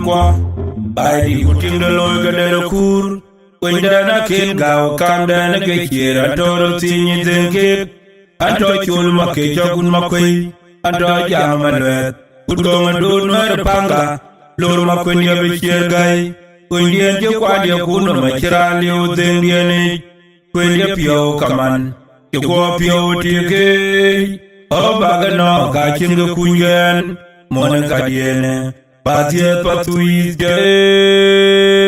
kwa bai di kuting de loy ga de kur when na ken gaw kam da na ge kira toro tinyi denke anto chul makke jogun makoi anto jam Malueth udong do no panga lor makwen ya be gai when dia je kwa dia kuno ma chira liu den dia ni when dia pio kaman ke go pio ti ke o baga no ga chin ga kunyen mon ka diene ba dia patui ge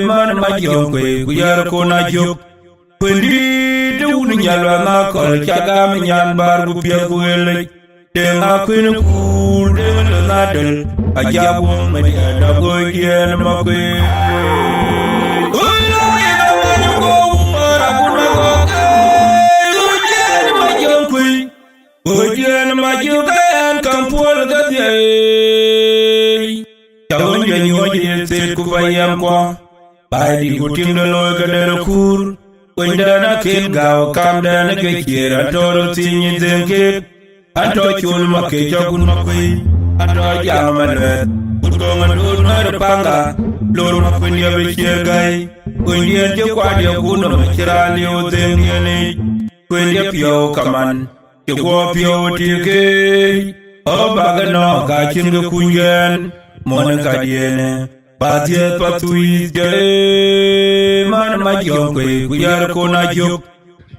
man ma yo kwe ku yar ko na juk when di du ni nyalwa na ko chaga mi nyan bar bu pio ku ele de na kwin ku de na del Ajakguong Media da go dien ma kwe Odian ma jugan kampul gadye Tawon janyo je set ku bayam kwa Bai di kuting de loy gadero kur Wenda na ken gaw kam da na ge kira toro tinyi denke Anto chul makke jogun makwe Anto jam Malueth udong do no panga lor makwe ya be gai Wendia je kwa dia kuno ma chira liu denke ni Wendia pio kaman ke go pio ti ke o baga no ga chin ga kunyen mon ka diene ba tie patui ge man ma yo kwe ku yar ko na juk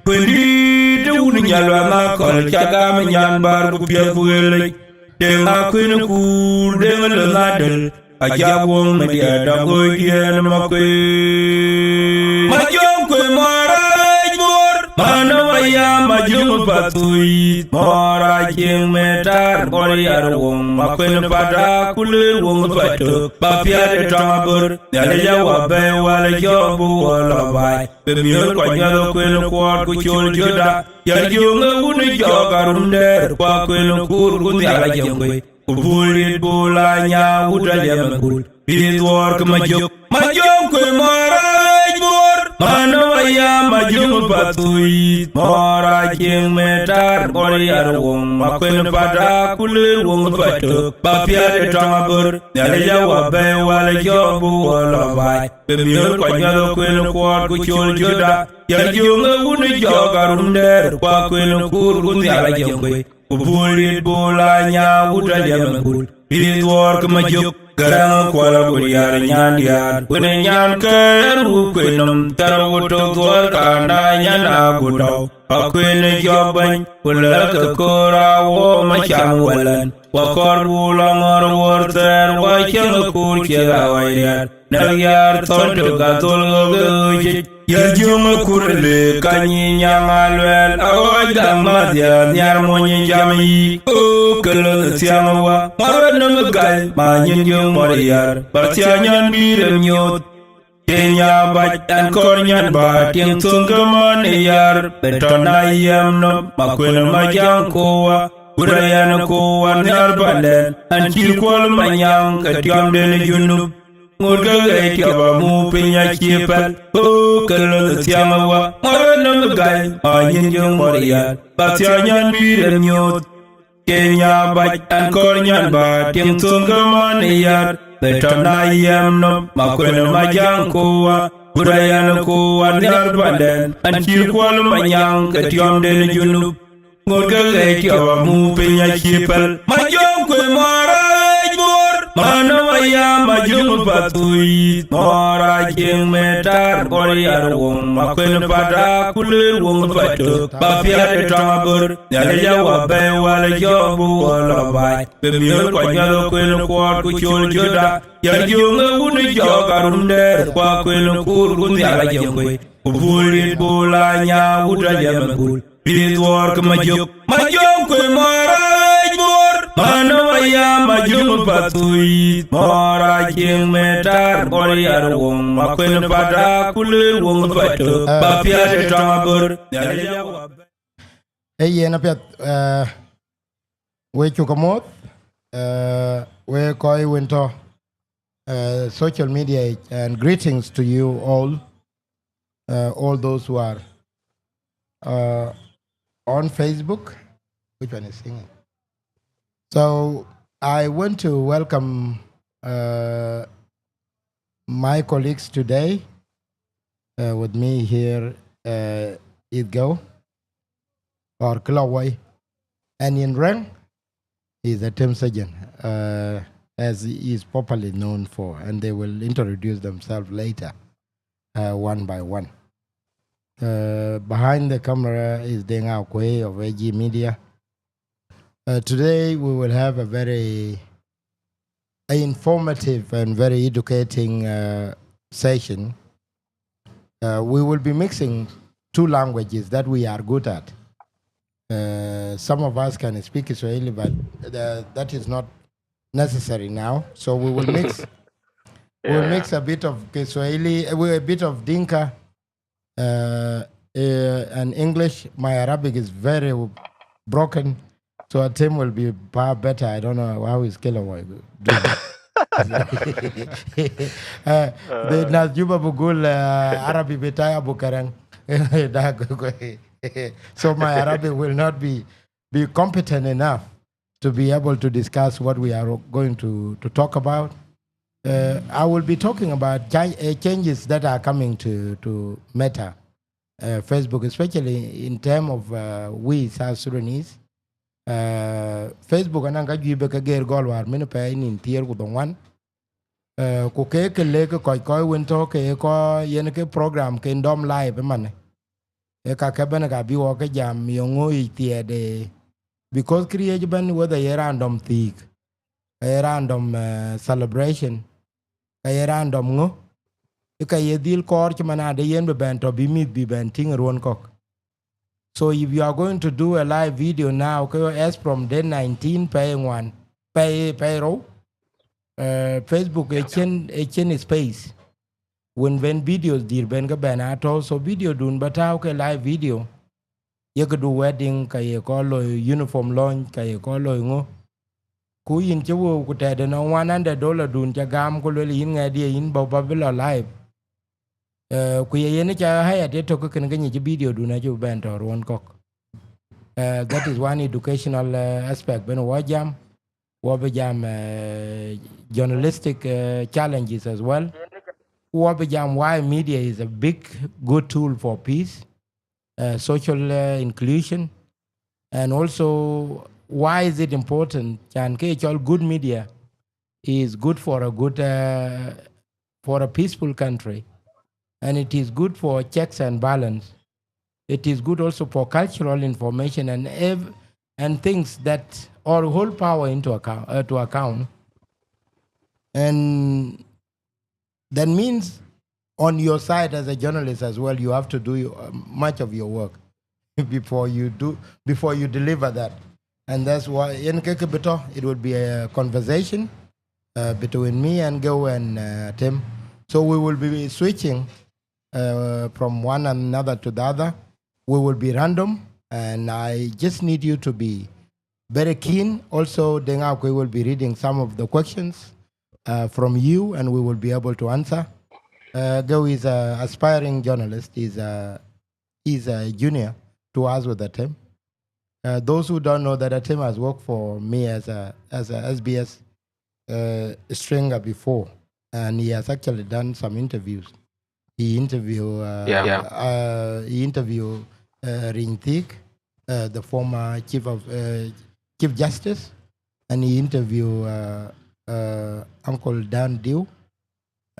pendi de un nyalwa na ko chaga me nyan bar ku pio ku ele de ma ku no ku de le na del Ajakguong Media da go dien ma kwe ma yo kwe mara Manawaya majung patui mora jing metar koryar wong makwen pada kulir wong patu bapia de tambur yale jawa be wale jobu wala bai bemiol kwanyalo kwen kwat ku chul juda yale junga uni jogarum der kwa kwen kur kun yala jengwe bulit bulanya uda jamagul bidwar kemajuk majung kwen mara Manawaya majung patui mora jing metar koryar wong makwen pada kulir wong patu bapia de tambur yale jawa be wale jobu wala bai bemiol kwanyalo kwen kwat ku chul juda yale junga uni jogarum der kwa kwen kur kun yala jengwe bulit bulanya uda jamagul bidwar kemajuk Garang kuala buriar nyan diar Wene nyan keru kwenum Tarawutu tuar kana nyan agudau Akwene joban Wala kekura wo macam walan Wakor bulang arwar ter Wacang kur kira wayar Nagyar tontu gatul gujit Yajung kurle kanyi nyang alwel Awadang madya nyar monyi jami O kelon siang wa Maran namagal Manyin yung moriyar Bartianyan birem nyot Kenya bat dan kornyan bat Yang tunggaman iyar Betona iyam no Makwena majang kowa Urayan kowa nyar balen Antil kwal manyang Ketiam dene junub Ngurga gai tiaba mu pinya kipal O kelon siang wa Maran namagal Manyin yung moriyar Bartianyan birem nyot Kenya bat dan kornyan bat Yang tunggaman iyar Betona iyam no Makwena majang kowa Urayan kowa nyar balen Antil kwal manyang Ketiam dene junub Ngurga gai tiaba mu pinya kipal Majong kwe marai bor Manawaya majung patui mora jing metar koryar wong makwen pada kulir wong patu bapia de tambur yale jawa be wale jobu wala bai bemiol kwanyalo kwen kwat ku chul juda yale junga uni jogarum der kwa kwen kur kun yala jengwe bulit bulanya uda jamagul bidwar kemajuk majung kwe marai bor Manawaya majung patui mora jing metar koryar wong makwen pada kulir wong patu bapia de tambur yale jawa yena pet we chukamot we koi winter social media and greetings to you all those who are on Facebook. Which one is singing? So I want to welcome my colleagues today with me here is Go or Kelowai, and in Reng is Atem Sejin, as he is popularly known for, and they will introduce themselves later, one by one. Behind the camera is Deng Chiengkou of Ajakguong Media. Today we will have a very informative and very educating session. We will be mixing two languages that we are good at. Some of us can speak Swahili, but that is not necessary now. So we will mix. We'll mix a bit of Swahili, a bit of Dinka, and English. My Arabic is very broken, so Atem will be far better. I don't know how is Kelowai doing. The Juba Bugul Arabi Betaya Bukarang. So my Arabic will not be competent enough to be able to discuss what we are going to talk about. I will be talking about changes that are coming to Meta, Facebook, especially in terms of we South Sudanese. Facebook ananga jibe ka ger golwar mino pa in tier ku dongwan ku ke le ko wento ke ko yen ke program ke ndom live man e ka ke bana ga bi wo ke jam yongo itie de because create ban whether a random thing a random celebration a random ngo e ka ye dil kor chmana de yen be ben to bi mit bi ben ting ron kok. So if you are going to do a live video now, as from day 19, pay row, Facebook a chain space. When videos dear benga ban at all, so video dun but how live video. You could do wedding, kay call uniform launch, kay call ngo. Kuyin chewo could add no $100 dun jagam kololi in idea in Babila live. Kuya yene cha haya de to kan ganye video do na ju bent or one cock. That is one educational aspect. Ben wajam journalistic challenges as well. Wabajam why media is a big good tool for peace, social inclusion, and also why is it important? Good media is good for a good for a peaceful country. And it is good for checks and balance. It is good also for cultural information and things that all hold power into account. And that means on your side as a journalist as well, you have to do much of your work before you deliver that. And that's why in Kekebito, it will be a conversation between me and Go and Tim. So we will be switching from one another to the other. We will be random, and I just need you to be very keen. Also, Deng Chiengkou will be reading some of the questions from you, and we will be able to answer. Go is an aspiring journalist. He's a junior to us with Atem. Those who don't know that Atem has worked for me as a SBS stringer before, and he has actually done some interviews. He interviewed Rintik, the former Chief Justice, and he interviewed Uncle Dan Dew,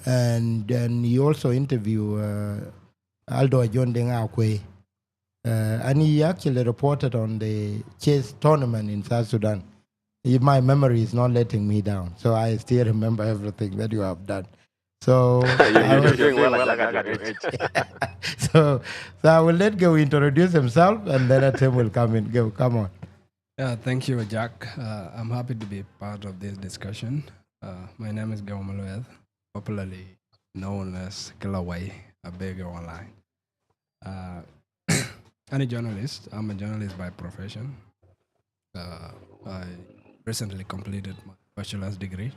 and then he also interviewed Aldo John Deng Chiengkou, and he actually reported on the chess tournament in South Sudan. My memory is not letting me down, so I still remember everything that you have done. So you're doing well. So I will let Go introduce himself, and then Atem will come in. Go, come on. Yeah, thank you, Ajak. I'm happy to be part of this discussion. My name is Malueth, popularly known as Kelowai, a beggar online. I'm a journalist. I'm a journalist by profession. I recently completed my bachelor's degree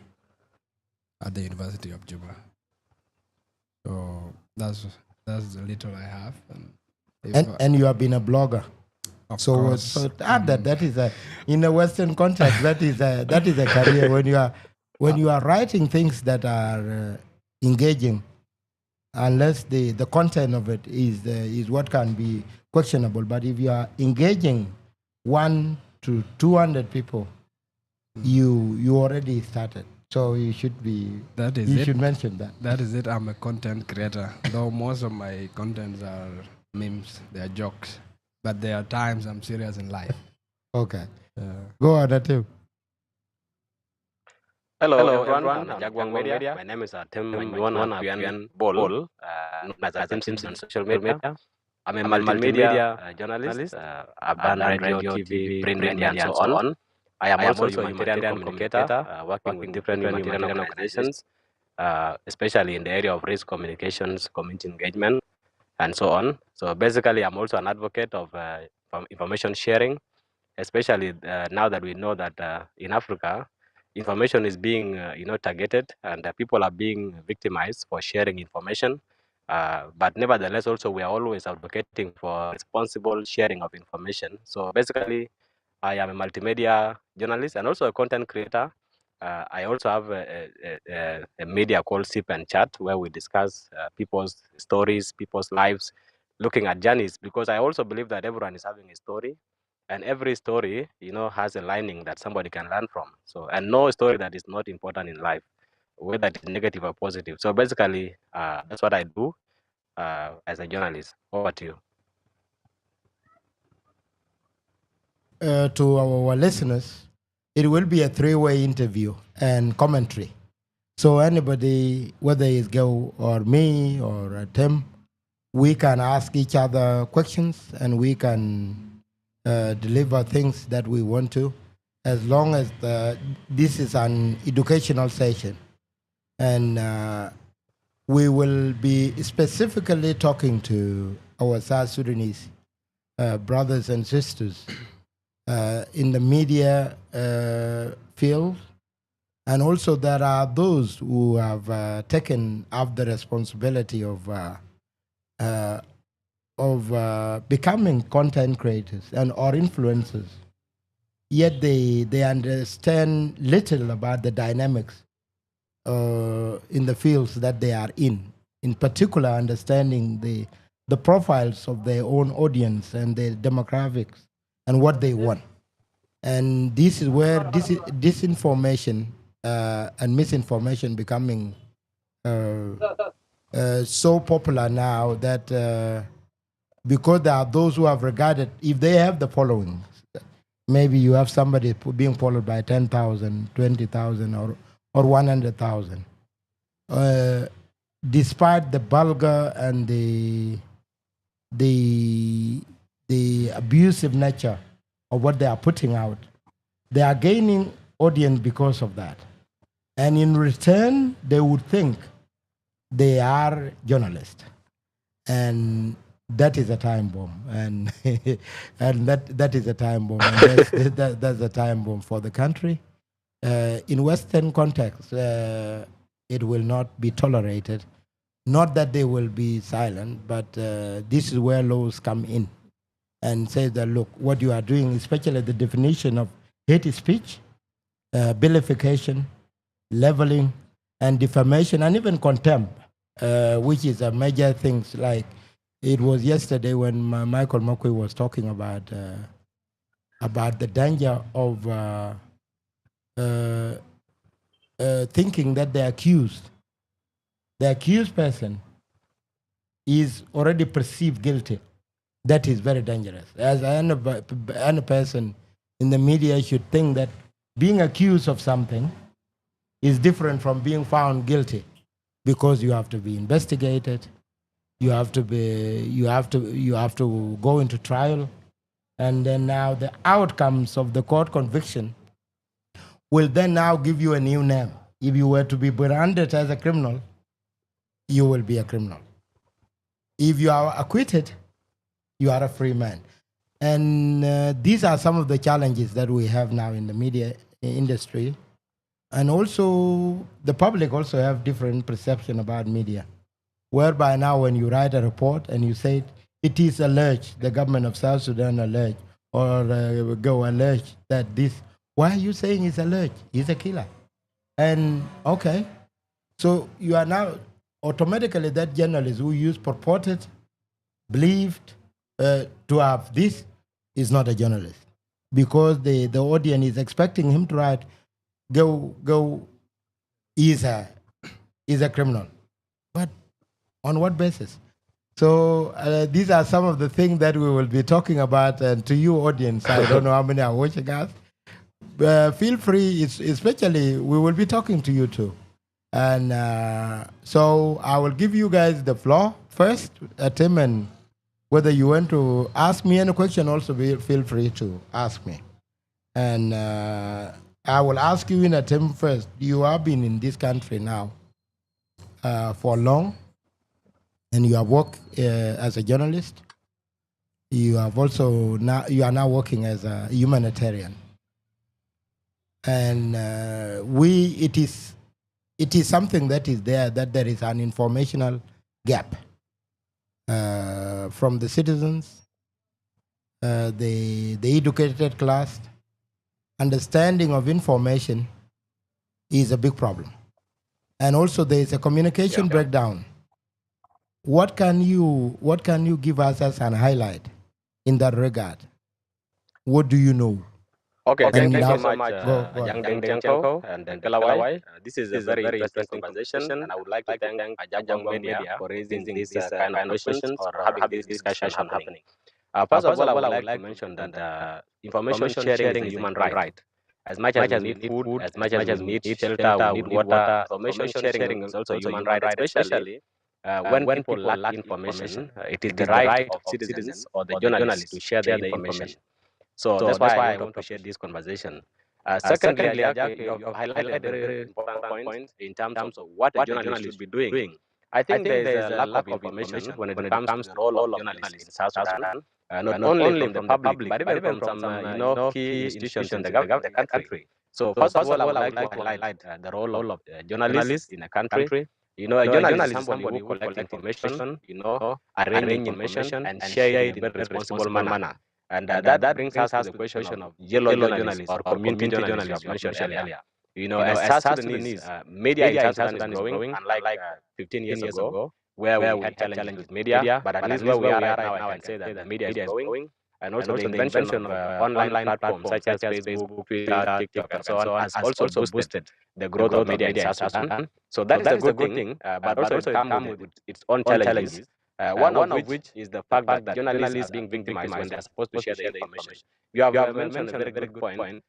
at the University of Juba. So that's the little I have. And you have been a blogger. So add that is in a Western context that is a career when you are writing things that are engaging, unless the content of it is what can be questionable. But if you are engaging 1 to 200 people, you already started. So you should should mention that. That is it. I'm a content creator. Though most of my contents are memes, they are jokes. But there are times I'm serious in life. Okay. Go on, Atem. Hello everyone. I'm Ajakguong Media. My name is Atem. I'm one Bol, known as Atem on social media. I'm a multimedia journalist. I've done radio, TV, print media, and so on. I am also a humanitarian communicator, working with different humanitarian organizations, especially in the area of risk communications, community engagement, and so on. So basically, I'm also an advocate of information sharing, especially now that we know that in Africa, information is being targeted, and people are being victimized for sharing information. But nevertheless, also we are always advocating for responsible sharing of information. So basically, I am a multimedia journalist and also a content creator. I also have a media called Sip and Chat, where we discuss people's stories, people's lives, looking at journeys, because I also believe that everyone is having a story, and every story, has a lining that somebody can learn from. So, and no story that is not important in life, whether it's negative or positive. So basically, that's what I do as a journalist. Over to you. To our listeners, it will be a 3-way interview and commentary. So anybody, whether it's Go or me or Tim, we can ask each other questions and we can deliver things that we want to, as long as this is an educational session. And we will be specifically talking to our South Sudanese brothers and sisters in the media field. And also there are those who have taken up the responsibility of becoming content creators and or influencers, yet they understand little about the dynamics in the fields that they are in particular understanding the profiles of their own audience and their demographics and what they want. And this is where disinformation and misinformation becoming so popular now that because there are those who have regarded, if they have the following, maybe you have somebody being followed by 10,000, 20,000 or 100,000. Despite the vulgar and the abusive nature of what they are putting out, they are gaining audience because of that. And in return, they would think they are journalists. And that is a time bomb. And and that is a time bomb. And that's a time bomb for the country. In Western context, it will not be tolerated. Not that they will be silent, but this is where laws come in and say that, look, what you are doing, especially the definition of hate speech, vilification, leveling, and defamation, and even contempt, which is a major thing. Like it was yesterday when Michael Mokwe was talking about the danger of thinking that the accused person is already perceived guilty. That is very dangerous. As any person in the media should think that being accused of something is different from being found guilty, because you have to be investigated, you have to go into trial, and then now the outcomes of the court conviction will then now give you a new name. If you were to be branded as a criminal, you will be a criminal. If you are acquitted, you are a free man. And these are some of the challenges that we have now in the media industry. And also, the public also have different perception about media, whereby now when you write a report and you say it is alleged, the government of South Sudan alleged, or go alleged that this, why are you saying it's alleged? He's a killer. And okay, so you are now automatically that journalist who is purported, believed to have this is not a journalist, because the audience is expecting him to write, go, is a criminal. But on what basis? So these are some of the things that we will be talking about. And to you, audience, I don't know how many are watching us. Feel free, especially we will be talking to you too. And so I will give you guys the floor first, Atem, and whether you want to ask me any question, also feel free to ask me. And I will ask you in Atem first. You have been in this country now for long, and you have worked as a journalist. You have also you are now working as a humanitarian. And it is something that is there, that there is an informational gap from the citizens, the educated class. Understanding of information is a big problem. And also there is a communication breakdown. What can you give us as an highlight in that regard? What do you know? Okay, thank you now- so much, go Ajak Deng Chiengkou and Kelowai. This is a very interesting conversation, and I would like to thank Ajakguong Media for raising this kind of questions or having this discussion happening. First of all, I would like to mention that information sharing is a human right. As much as we need food, as much as we need shelter, we need water, information sharing is also a human right, especially when people lack information. It is the right of citizens or the journalists to share the information. So that's why I want to appreciate this conversation. Secondly, Ajak, you have highlighted a very important point in terms of what a journalist should be doing. I think there is a lack of information when it comes to the role of journalists in South Sudan, not only from the public, but even from some key institutions in the country. So first of all, I would like to highlight the role of journalists in a country. A journalist is somebody who collects information, arrange information, and share it in a very responsible manner. And that brings us to the question of yellow journalists or community journalists you have mentioned earlier. As South Sudanese, media in South Sudan is growing, unlike 15 years ago, where we had challenges with media. But at least where we are right now, I can say that the media is growing. And also the invention of online platforms such as Facebook, Twitter, TikTok, and so on has also boosted the growth of media in South Sudan. So that is a good thing, but also it comes with its own challenges. One of which is the fact that journalists are being victimized when they are supposed to share the information. You have mentioned a very good point.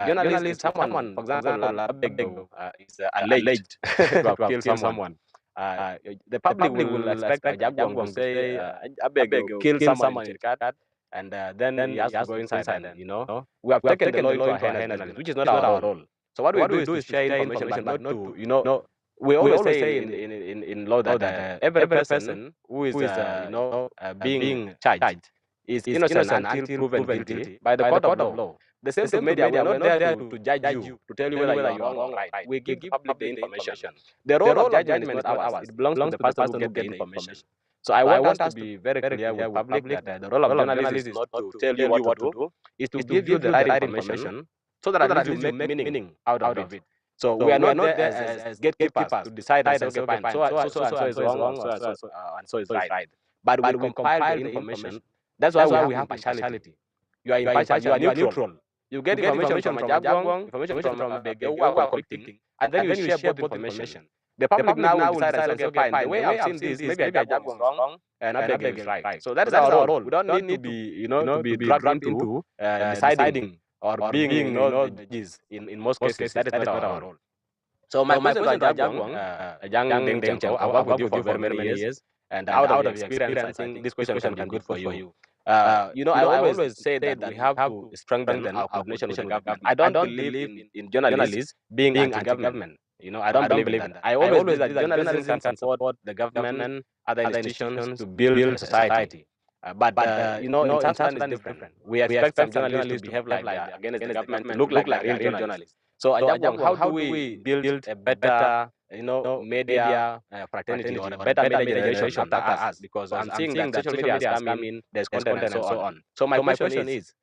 Journalists, someone, for example, Ajakguong is alleged to have killed someone. The public will expect Ajakguong to say, Ajakguong killed someone in Chad, and then he has to go inside. And, we have taken the law into our hands, which is not our role. So what we do is to share information, but not to, we always say in law that every person who is being charged is innocent until proven guilty by the court of law. The same to media, we are not there to judge you, to tell you whether you are wrong or right. We give public the information. The role of judgment is not ours. It belongs to the person who gets the information. So I want us to be very clear with public that the role of journalists is not to tell you what to do, is to give you the right information so that at least you make meaning out of it. So we are not there as gatekeepers to decide and say, okay, fine, so and so is wrong, or and so is right. But when we compile the information, that's why we have impartiality. You are impartial, you are neutral. You get information from Ajakguong, information from Ajakguong who are conflicting, and then you share both information. The public now will decide, okay, fine, the way I've seen this, maybe Ajakguong is wrong and Ajakguong is right. So that is our role. We don't need to be, to be dragged into deciding or being, judges in most cases. That is not our role. So my question to Ajakguong, Ajak Deng Chiengkou, I've worked with you for very many years, and out of experience, I think this question can be good for you. I always say that we have to strengthen our coordination with the government. I don't believe in journalists being anti-government. I don't believe in that. I always believe that journalism can support the government, other institutions to build a society. But in South Sudan is different. We expect some journalists to behave like against the government, to look like real journalists. So Ajakguong, how do we build a better, media fraternity or a better media generation after us? Because I'm seeing that social media has come in, there's content and so on. So my question is,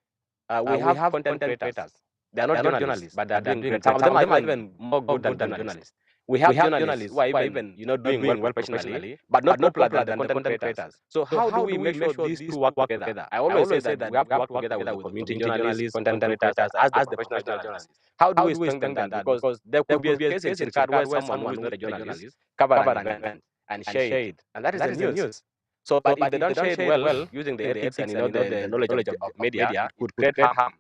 we have content creators. They are not journalists, but they are doing great. Some of them are even more good than journalists. we have journalists who are even doing well professionally, but not popular than the content creators. So how do we make sure these two work together? I always say that we have to work together with the community journalists, content creators, as the professional journalists. How do we strengthen that? Because there could be a case in Sirkar where someone who is not a journalist cover an event and share it, and that is the news. So, but if they don't share it well, using the ethics and the knowledge of media, it could create harm.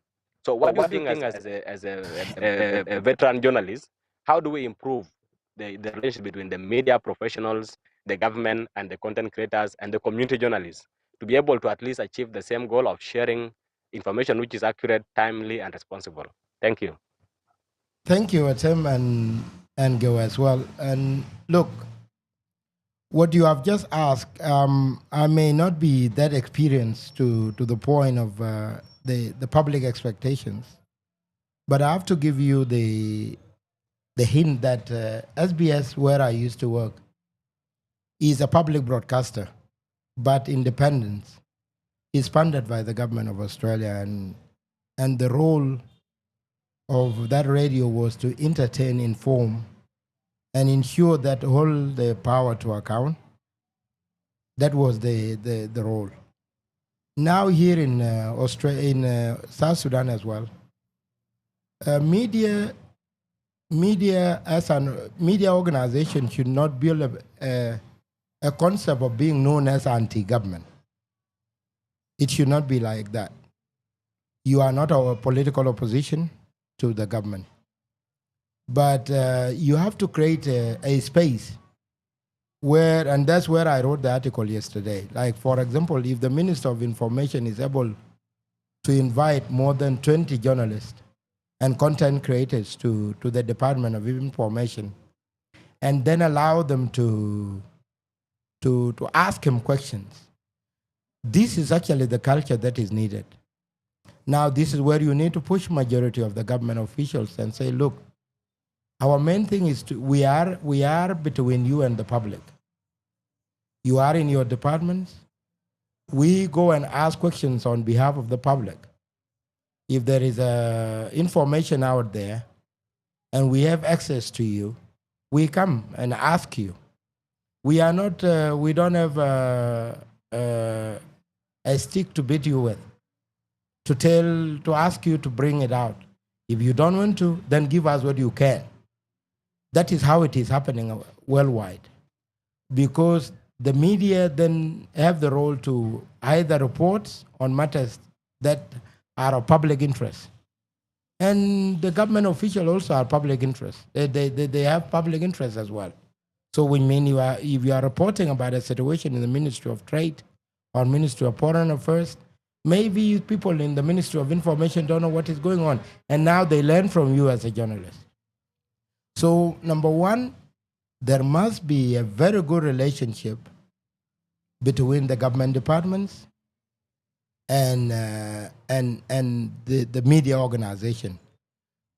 So, what do you think as a veteran journalist? How do we improve the relationship between the media professionals, the government, and the content creators and the community journalists to be able to at least achieve the same goal of sharing information which is accurate, timely, and responsible? Thank you. Thank you, Atem and Go as well. And look, what you have just asked, I may not be that experienced to the point of the public expectations, but I have to give you the hint that SBS, where I used to work, is a public broadcaster, but independent. Is funded by the government of Australia, and the role of that radio was to entertain, inform, and ensure that hold the power to account. That was the role. Now here in Australia, in South Sudan as well, media as a media organization should not build a concept of being known as anti-government. It should not be like that. You are not our political opposition to the government. But you have to create a space where, and that's where I wrote the article yesterday. Like, for example, if the Minister of Information is able to invite more than 20 journalists and content creators to the Department of Information, and then allow them to ask him questions, this is actually the culture that is needed. Now, this is where you need to push majority of the government officials and say, look, our main thing is we are between you and the public. You are in your departments. We go and ask questions on behalf of the public. If there is information out there and we have access to you, we come and ask you. We are not. We don't have a stick to beat you with, to ask you to bring it out. If you don't want to, then give us what you can. That is how it is happening worldwide, because the media then have the role to either report on matters that are of public interest, and the government officials also are public interest. They have public interest as well. So when if you are reporting about a situation in the Ministry of Trade or Ministry of Foreign Affairs, maybe people in the Ministry of Information don't know what is going on, and now they learn from you as a journalist. So number one, there must be a very good relationship between the government departments and the media organization.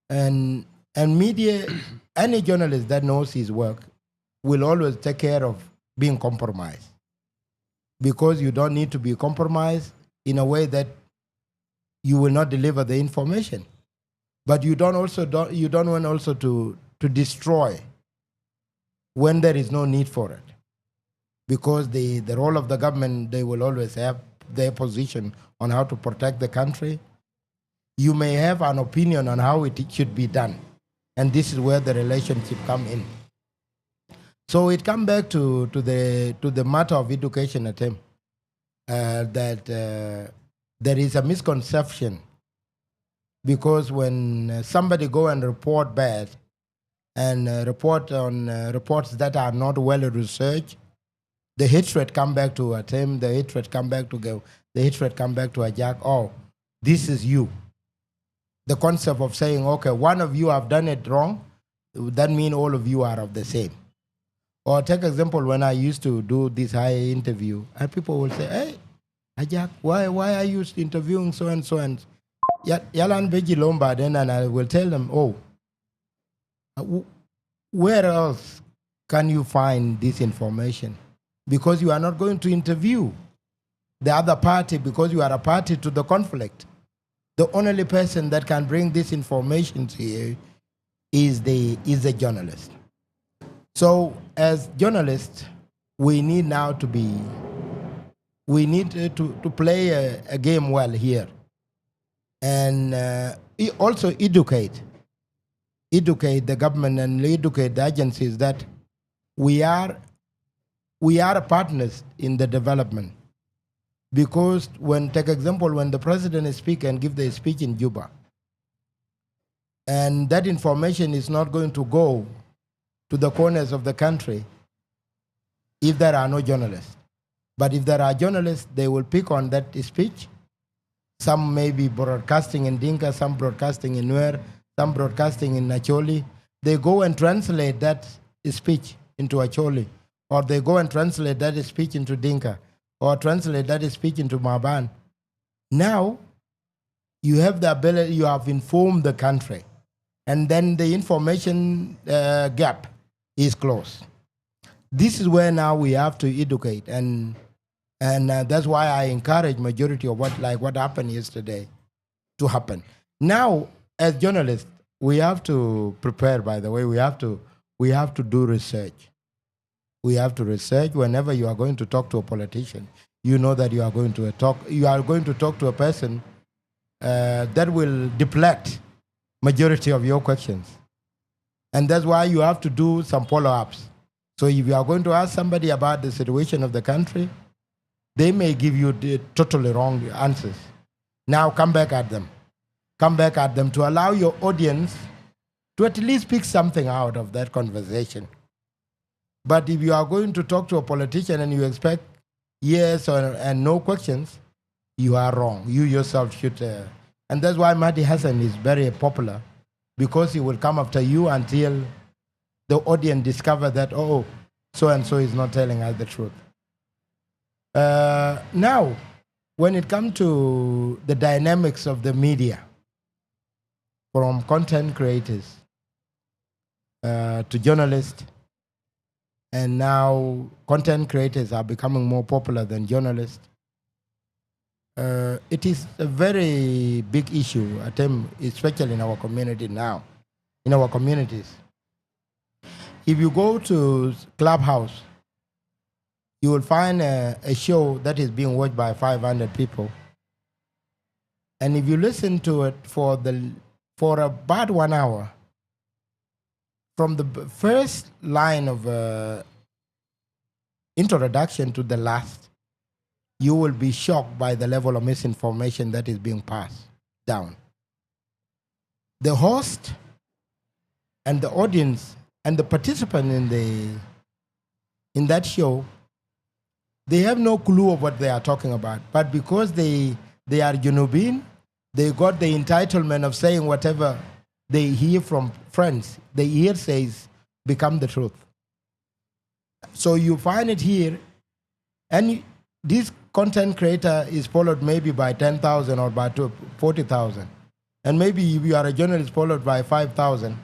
And media, any journalist that knows his work will always take care of being compromised, because you don't need to be compromised in a way that you will not deliver the information. But you don't want also to destroy when there is no need for it, because the role of the government, they will always have their position on how to protect the country. You may have an opinion on how it should be done, and this is where the relationship come in. So it comes back to the matter of education attempt, that there is a misconception, because when somebody go and report bad and report on reports that are not well researched, the hatred come back to Atem, the hatred come back to Go, the hatred come back to Ajak. Oh, this is you. The concept of saying, okay, one of you have done it wrong, that means all of you are of the same. Or take example, when I used to do this high interview, and people will say, hey, Ajak, why are you interviewing so and so? And Yalan Beji Lomba, then, and I will tell them, oh, where else can you find this information? Because you are not going to interview the other party, because you are a party to the conflict. The only person that can bring this information to you is the journalist. So as journalists, we need now to play a game well here, and also educate the government and educate the agencies that we are partners in the development. Because take example, when the president speaks and give the speech in Juba, and that information is not going to go to the corners of the country if there are no journalists. But if there are journalists, they will pick on that speech. Some may be broadcasting in Dinka, some broadcasting in Nuer, some broadcasting in Acholi. They go and translate that speech into Acholi, or they go and translate that speech into Dinka, or translate that speech into Maban. Now, you have the ability, you have informed the country, and then the information gap is closed. This is where now we have to educate, and that's why I encourage majority of what happened yesterday to happen. Now, as journalists, we have to prepare. By the way, we have to do research. We have to research. Whenever you are going to talk to a politician, you know that you are going to talk to a person that will deflect majority of your questions, and that's why you have to do some follow-ups. So if you are going to ask somebody about the situation of the country, they may give you the totally wrong answers. Now come back at them. Come back at them to allow your audience to at least pick something out of that conversation. But if you are going to talk to a politician and you expect yes and no questions, you are wrong. You yourself should. And that's why Mahdi Hassan is very popular, because he will come after you until the audience discover that, oh, so-and-so is not telling us the truth. Now, when it comes to the dynamics of the media, from content creators to journalists, and now content creators are becoming more popular than journalists, it is a very big issue, Atem, especially in our community now, in our communities. If you go to Clubhouse, you will find a show that is being watched by 500 people. And if you listen to it for about 1 hour, from the first line of introduction to the last, you will be shocked by the level of misinformation that is being passed down. The host and the audience and the participant in that show, they have no clue of what they are talking about. But because they are Junubin, they got the entitlement of saying whatever they hear from friends. The hearsays become the truth. So you find it here, and this content creator is followed maybe by 10,000 or by 40,000. And maybe if you are a journalist followed by 5,000,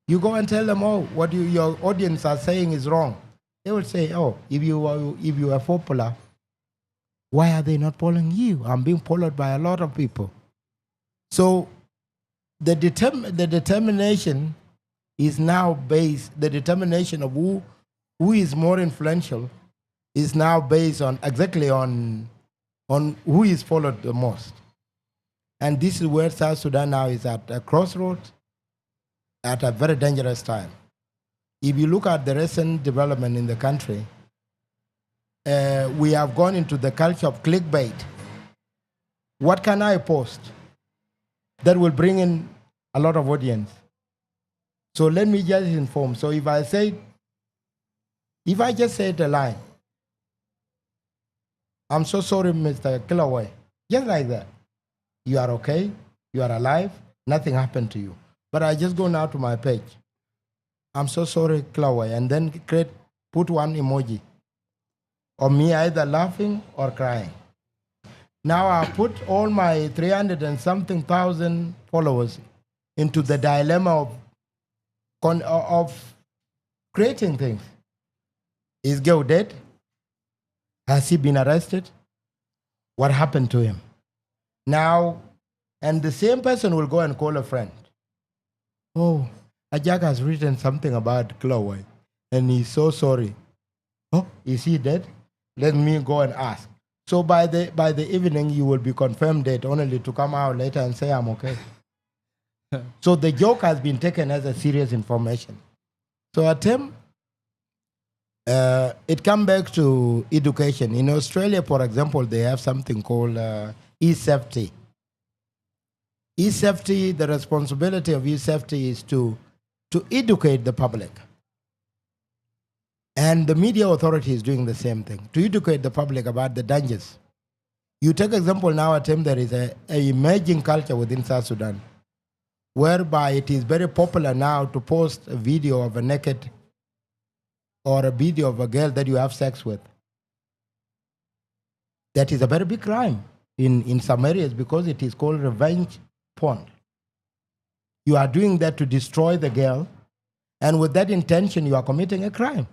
you go and tell them, oh, what your audience are saying is wrong. They will say, oh, if you are popular, why are they not following you? I'm being followed by a lot of people. So the determination is now based, the determination of who is more influential is now based on exactly on who is followed the most. And this is where South Sudan now is at a crossroads, at a very dangerous time. If you look at the recent development in the country, we have gone into the culture of clickbait. What can I post that will bring in a lot of audience? So let me just inform. So if I just say the line, I'm so sorry, Mr. Kelowai, just like that. You are okay, you are alive, nothing happened to you. But I just go now to my page. I'm so sorry, Kelowai, and then put one emoji of me either laughing or crying. Now I put all my 300 and something thousand followers into the dilemma of creating things. Is Geo dead? Has he been arrested? What happened to him? Now, and the same person will go and call a friend. Oh, Ajak has written something about Kelowai. and he's so sorry. Oh, is he dead? Let me go and ask. So by the evening, you will be confirmed dead, only to come out later and say, I'm okay. So the joke has been taken as a serious information. So Atem, it comes back to education. In Australia, for example, they have something called e-safety. E-safety, the responsibility of e-safety is to educate the public. And the media authority is doing the same thing, to educate the public about the dangers. You take example now, Atem, there is an emerging culture within South Sudan, whereby it is very popular now to post a video of a naked or a video of a girl that you have sex with. That is a very big crime in some areas because it is called revenge porn. You are doing that to destroy the girl, and with that intention, you are committing a crime.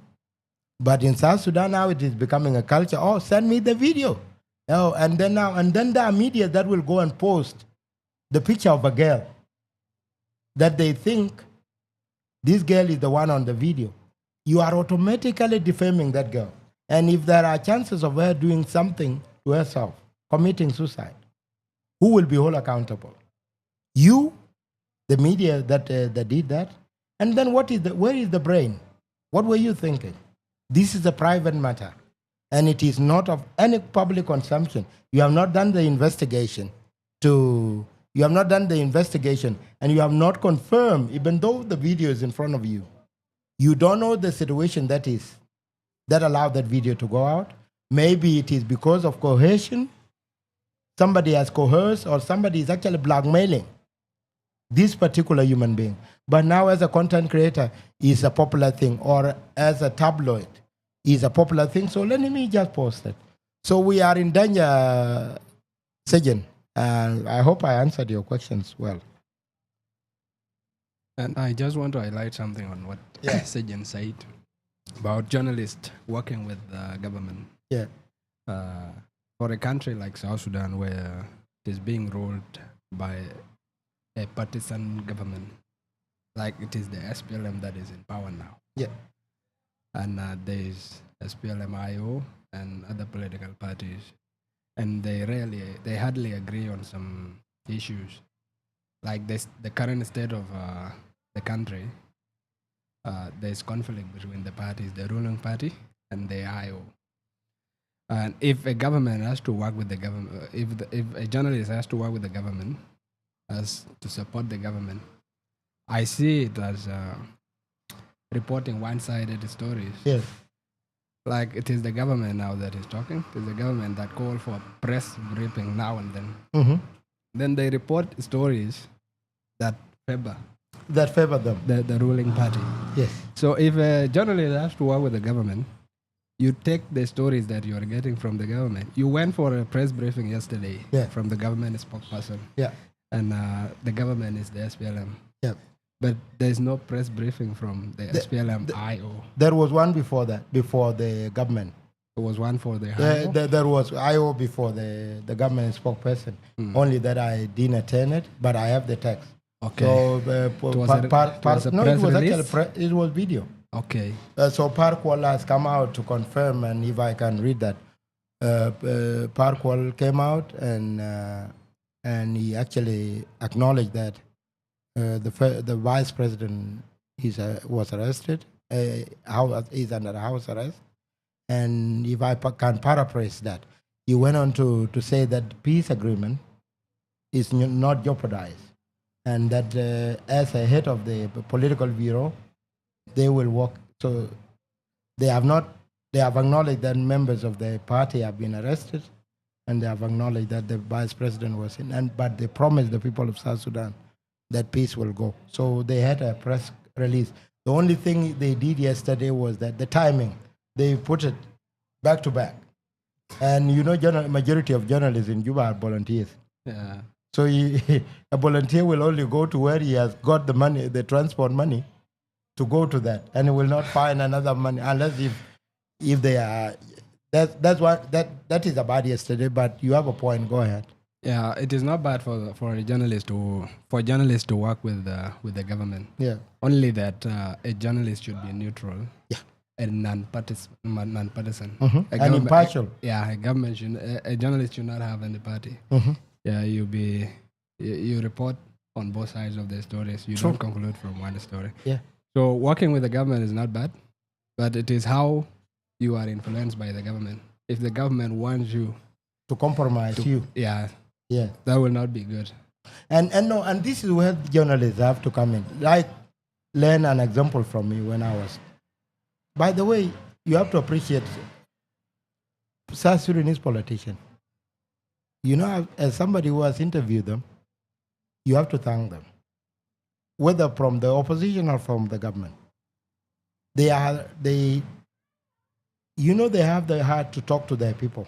But in South Sudan now, it is becoming a culture. Oh, send me the video. Oh, and then there are media that will go and post the picture of a girl that they think this girl is the one on the video. You are automatically defaming that girl. And if there are chances of her doing something to herself, committing suicide, who will be held accountable? You, the media that did that? And then where is the brain? What were you thinking? This is a private matter, and it is not of any public consumption. You have not done the investigation and you have not confirmed, even though the video is in front of you. You don't know the situation that allowed that video to go out. Maybe it is because of coercion. Somebody has coerced, or somebody is actually blackmailing this particular human being. But now as a content creator, is a popular thing, or as a tabloid, is a popular thing. So let me just post it. So we are in danger, Sejin. I hope I answered your questions well. And I just want to highlight something on what Sejin said about journalists working with the government. Yeah. For a country like South Sudan, where it is being ruled by a partisan government, like it is the SPLM that is in power now. Yeah. And there is SPLM-IO and other political parties, and they hardly agree on some issues, like the current state of the country. There's conflict between the parties, the ruling party and the IO. And if a government has to work with the government, if a journalist has to work with the government as to support the government, I see it as reporting one-sided stories. Yes. Like it is the government now that is talking. It is the government that call for press briefing now and then. Mm-hmm. Then they report stories that favor them. The ruling party. Yes. So if a journalist has to work with the government, you take the stories that you are getting from the government. You went for a press briefing yesterday from the government spokesperson. Yeah. And the government is the SPLM. Yeah. But there's no press briefing from the SPLM-IO. There was one before that, before the government. There was one for the IO? There was IO before the government spokesperson. Only that I didn't attend it, but I have the text. Okay. So, it was video. Okay. So Parkwall has come out to confirm, and if I can read that, Parkwall came out and he actually acknowledged that the vice president was arrested, is under house arrest, and if I can paraphrase that, he went on to say that peace agreement is not jeopardized, and that as a head of the political bureau, they will work. So they have acknowledged that members of the party have been arrested, and they have acknowledged that the vice president was in, but they promised the people of South Sudan that peace will go. So they had a press release. The only thing they did yesterday was that the timing, they put it back to back. And majority of journalists in Juba are volunteers. Yeah. So a volunteer will only go to where he has got the money, the transport money, to go to that, and he will not find another money unless if they are. That is about yesterday. But you have a point. Go ahead. Yeah, it is not bad for a journalist to work with the government. Yeah. Only that a journalist should be neutral. Yeah. And non-partisan. And impartial. A journalist should not have any party. Yeah, you report on both sides of the stories. You don't conclude from one story. Yeah. So working with the government is not bad, but it is how you are influenced by the government. If the government wants you to compromise you, yeah, that will not be good. And this is where journalists have to come in. Like, learn an example from me when I was. By the way, you have to appreciate South Sudanese politicians. You know, as somebody who has interviewed them, you have to thank them, whether from the opposition or from the government. They have the heart to talk to their people.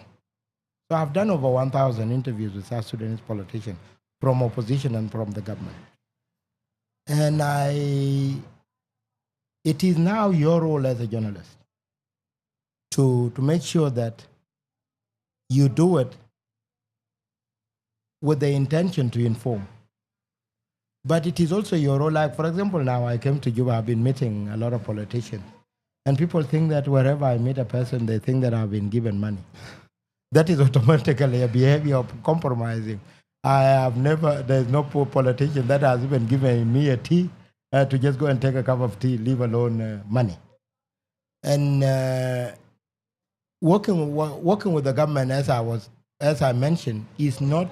So I've done over 1,000 interviews with South Sudanese politicians from opposition and from the government. And it is now your role as a journalist to make sure that you do it with the intention to inform. But it is also your role. Like, for example, now I came to Juba, I've been meeting a lot of politicians. And people think that wherever I meet a person, they think that I've been given money. That is automatically a behavior of compromising. There's no poor politician that has even given me a tea to just go and take a cup of tea, leave alone money. And working with the government, as I mentioned, is not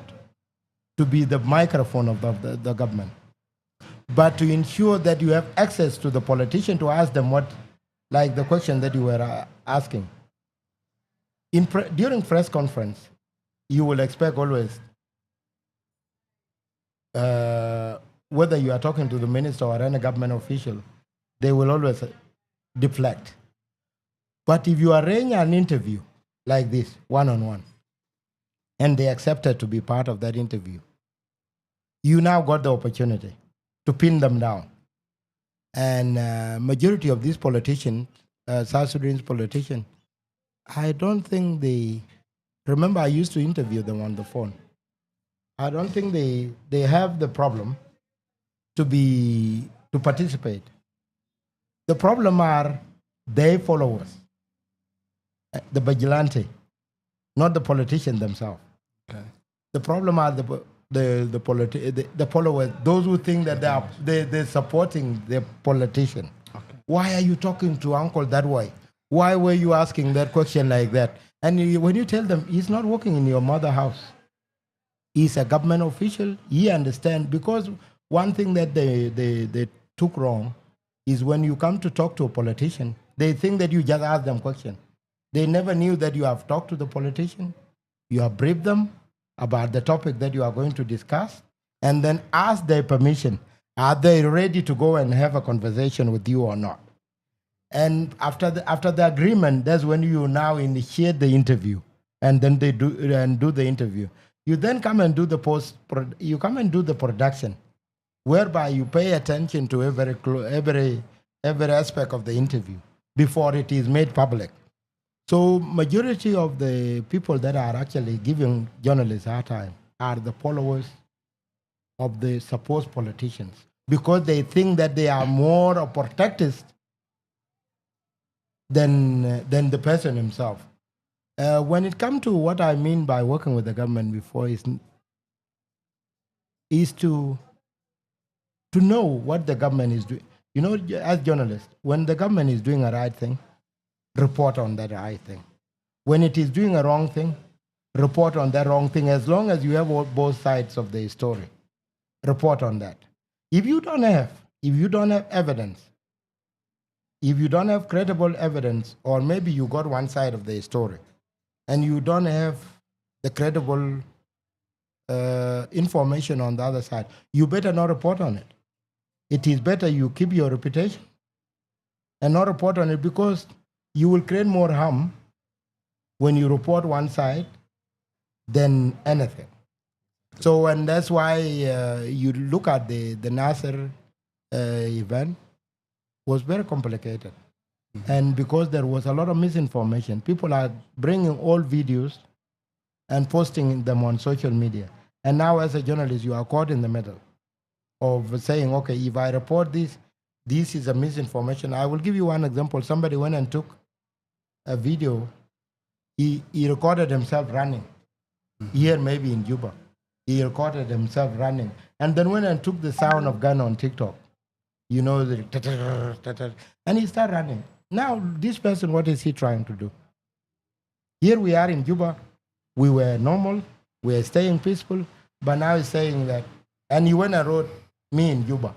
to be the microphone of the government, but to ensure that you have access to the politician to ask them like the question that you were asking. During press conference, you will expect always, whether you are talking to the minister or any government official, they will always deflect. But if you arrange an interview like this, one-on-one, and they accepted to be part of that interview, you now got the opportunity to pin them down. And majority of these politicians, South Sudanese politicians, I don't think remember I used to interview them on the phone. I don't think they have the problem to participate. The problem are their followers, the vigilante, not the politicians themselves. Okay. The problem are the followers, those who think that they're supporting the politician. Okay. Why are you talking to uncle that way? Why were you asking that question like that? And when you tell them, he's not working in your mother's house. He's a government official. He understands. Because one thing that they took wrong is when you come to talk to a politician, they think that you just ask them questions. They never knew that you have talked to the politician. You have briefed them about the topic that you are going to discuss, and then ask their permission. Are they ready to go and have a conversation with you or not? And after the agreement, that's when you now initiate the interview, and then they do the interview. You then come and do the production, whereby you pay attention to every aspect of the interview before it is made public. So majority of the people that are actually giving journalists hard time are the followers of the supposed politicians, because they think that they are more protectors than the person himself. When it comes to what I mean by working with the government before is to know what the government is doing. You know, as journalists, when the government is doing a right thing, report on that right thing. When it is doing a wrong thing, report on that wrong thing, as long as you have both sides of the story. Report on that. If you don't have evidence, if you don't have credible evidence, or maybe you got one side of the story, and you don't have the credible information on the other side, you better not report on it. It is better you keep your reputation and not report on it, because you will create more harm when you report one side than anything. So, and that's why you look at the Nasser event was very complicated. Mm-hmm. And because there was a lot of misinformation, people are bringing old videos and posting them on social media. And now as a journalist, you are caught in the middle of saying, okay, if I report this, this is a misinformation. I will give you one example. Somebody went and took a video. He recorded himself running here, maybe in Juba. He recorded himself running and then went and took the sound of gun on TikTok. You know, and he started running. Now, this person, what is he trying to do? Here we are in Juba. We were normal. We are staying peaceful. But now he's saying that, and he went and wrote me in Juba.